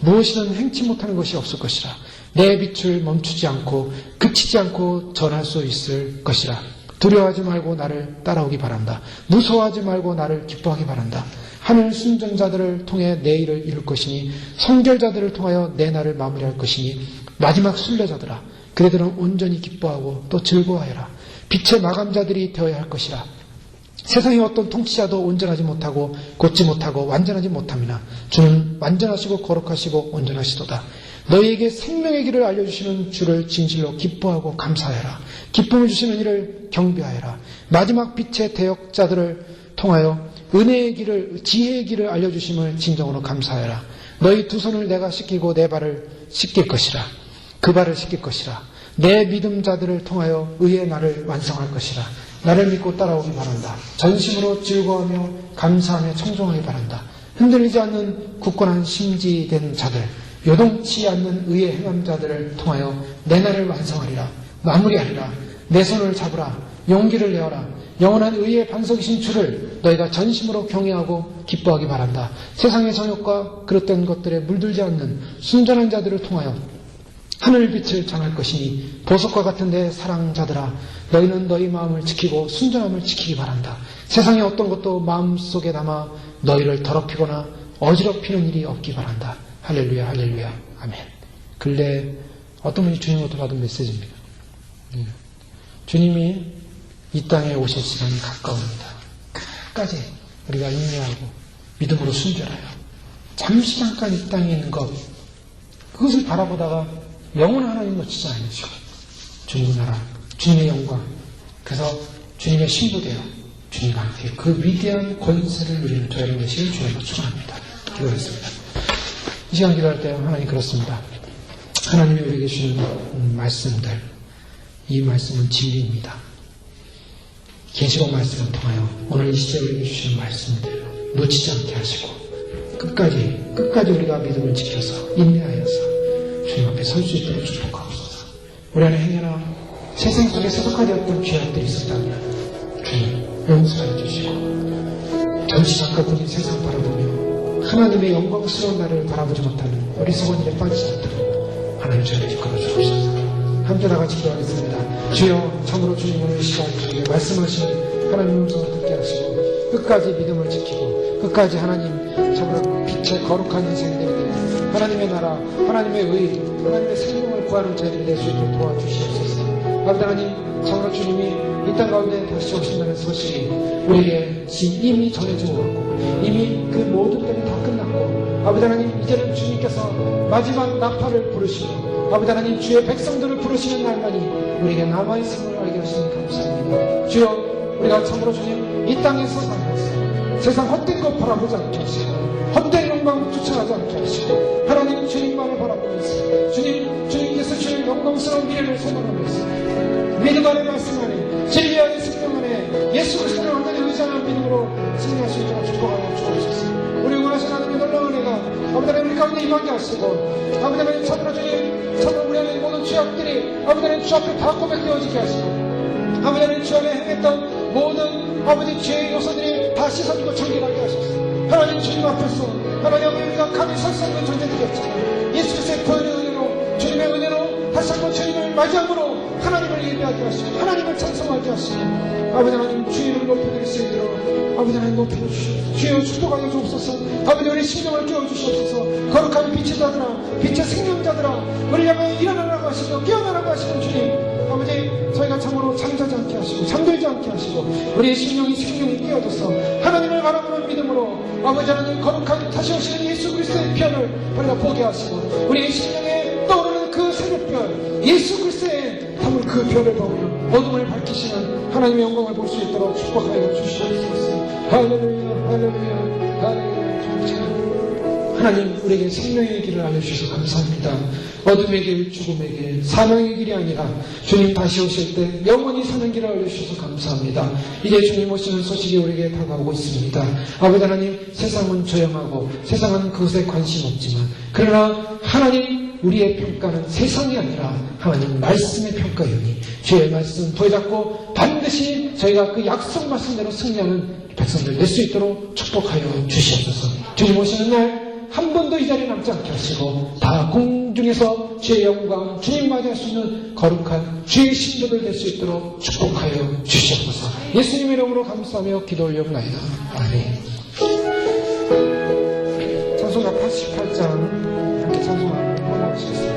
무엇이든 행치 못하는 것이 없을 것이라. 내 빛을 멈추지 않고 그치지 않고 전할 수 있을 것이라. 두려워하지 말고 나를 따라오기 바란다. 무서워하지 말고 나를 기뻐하기 바란다. 하늘 순전자들을 통해 내 일을 이룰 것이니 성결자들을 통하여 내 날을 마무리할 것이니 마지막 순례자들아 그대들은 온전히 기뻐하고 또 즐거워하여라. 빛의 마감자들이 되어야 할 것이라. 세상의 어떤 통치자도 온전하지 못하고 곧지 못하고 완전하지 못함이나 주는 완전하시고 거룩하시고 온전하시도다. 너희에게 생명의 길을 알려주시는 주를 진실로 기뻐하고 감사하여라. 기쁨을 주시는 이를 경배하여라. 마지막 빛의 대역자들을 통하여 은혜의 길을 지혜의 길을 알려주심을 진정으로 감사하여라. 너희 두 손을 내가 씻기고 내 발을 씻길 것이라. 그 발을 씻길 것이라. 내 믿음자들을 통하여 의의 날을 완성할 것이라. 나를 믿고 따라오기 바란다. 전심으로 즐거워하며 감사하며 청종하기 바란다. 흔들리지 않는 굳건한 심지된 자들, 요동치 않는 의의 행함 자들을 통하여 내 날을 완성하리라. 마무리하리라. 내 손을 잡으라. 용기를 내어라. 영원한 의의 반석이신 주를 너희가 전심으로 경외하고 기뻐하기 바란다. 세상의 정욕과 그릇된 것들에 물들지 않는 순전한 자들을 통하여 하늘빛을 전할 것이니 보석과 같은 내 사랑자들아 너희는 너희 마음을 지키고 순전함을 지키기 바란다. 세상의 어떤 것도 마음속에 담아 너희를 더럽히거나 어지럽히는 일이 없기 바란다. 할렐루야 할렐루야 아멘. 근래 어떤 분이 주님으로부터 받은 메시지입니다. 주님이 이 땅에 오실 시간이 가까웁니다. 끝까지 우리가 인내하고 믿음으로 순결하여 잠시 잠깐 이 땅에 있는 것 그것을 바라보다가 영원한 하나님 놓치지 않으시고 주님 나라, 주님의 영광 그래서 주님의 신부되어 주님과 함께 그 위대한 권세를 누리는 저 여러분 되시길 주님으로 축원합니다. 기도하겠습니다. 이 시간 기도할 때 하나님 그렇습니다. 하나님이 우리에게 주시는 말씀들 이 말씀은 진리입니다. 계시록 말씀을 통하여 오늘 이 시대에 우리에게 주시는 말씀들 놓치지 않게 하시고 끝까지 우리가 믿음을 지켜서 인내하여서 주님 앞에 설 수 있도록 축복하옵소서. 우리 안에 행여나 세상 속에 소속하되었던 죄악들이 있었다면 주님 용서해 주시고 잠시 잠깐 우리 세상 바라보며 하나님의 영광스러운 나를 바라보지 못하는 어리석은 일에 빠지지 않도록 하나님 저를 이끌어 주옵소서. 함께 나같이 기도하겠습니다. 주여 참으로 주님 오늘 이 시간 저에게 말씀하시는 하나님의 음성을 듣게 하시고 끝까지 믿음을 지키고 끝까지 하나님 참으로 빛의 거룩한 인생들이 되어 하나님의 나라, 하나님의 의, 하나님의 생명을 구하는 자들이 될 수 있도록 도와주시옵소서. 아버지 하나님 참으로 주님이 이 땅 가운데 다시 오신다는 소식이 우리에게 이미 전해지고 왔고 이미 그 모든 때이 다 끝났고 아버지 하나님 이제는 주님께서 마지막 나팔을 부르시고 아버지 하나님 주의 백성들을 부르시는 날만이 우리에게 남아있음을 알게 하시니 감사합니다. 주여 우리가 참으로 주님 이 땅에서 살면서 세상 헛된 것 바라보지 않게 하시고 헛된 영광을 쫓아가지 않게 하시고 하나님 주님만을 바라보면서 주님께서 주의 영광스러운 미래를 소망하면서 믿음 안에 말씀 안에 진리 안에 생명 안에 예수 그리스도를 완전히 의지하는 믿음으로 승리할 수 있도록 축복하여 주옵소서. 우리 원하시는 하나님의 놀라운 은혜가 아버지 하나님 우리 가운데 임하게 하시고 아버지 하나님 참으로 주님 참으로 우리 안에 모든 죄악들이 아버지 하나님 주 앞에 다 고백되어지게 하시고 아버지 하나님 주 안에 행했던 모든 아버지 죄의 요소들이 다 씻어지고 정결하게 하소서. 하나님 주님 앞에서 하나님 우리가 감히 설 수 없는 존재들이었지만 예수 그리스도의 보혈의 은혜로 주님의 은혜로 다시 한번 주님을 맞이함으로 하나님을 예배하게 하시고 하나님을 찬송하게 하시고 아버지 하나님 주님을 높여드릴 수 있도록 아버지 하나님 높여주시옵소서. 주여 축복하여 주옵소서. 아버지 우리 심령을 깨워주시옵소서. 거룩한 빛의 자들아 빛의 생명자들아 우리 향해 일어나라고 하시고 깨어나라고 하시는 주님 아버지 저희가 참으로 잠자지 않게 하시고 잠들지 않게 하시고 우리의 심령이 생명이 깨어져서 하나님을 바라보는 믿음으로 아버지 하나님 거룩한 다시 오시는 예수 그리스도의 편을 우리가 보게 하시고 우리의 심령에 떠오르는 그 새벽별 예수 그리스도의 담을 그 별을 보며 어둠을 밝히시는 하나님의 영광을 볼 수 있도록 축복하여 주시옵소서. 할렐루야 할렐루야 할렐루야. 하나님 우리에게 생명의 길을 알려주셔서 감사합니다. 어둠의 길, 죽음의 길, 사망의 길이 아니라 주님 다시 오실 때 영원히 사는 길을 알려주셔서 감사합니다. 이제 주님 오시는 소식이 우리에게 다가오고 있습니다. 아버지 하나님 세상은 조용하고 세상은 그것에 관심 없지만 그러나 하나님 우리의 평가는 세상이 아니라 하나님 말씀의 평가이오니 주의 말씀 부여잡고 반드시 저희가 그 약속 말씀대로 승리하는 백성들 될 수 있도록 축복하여 주시옵소서. 주님 오시는 날 한 번도 이 자리에 남지 않게 하시고 다 공중에서 주의 영광 주님 맞이할 수 있는 거룩한 주의 신부들 될 수 있도록 축복하여 주시옵소서. 예수님의 이름으로 감사하며 기도 올려옵나이다. 아멘. 찬송가 88장 함께 찬송하고 넘어가시겠습니다.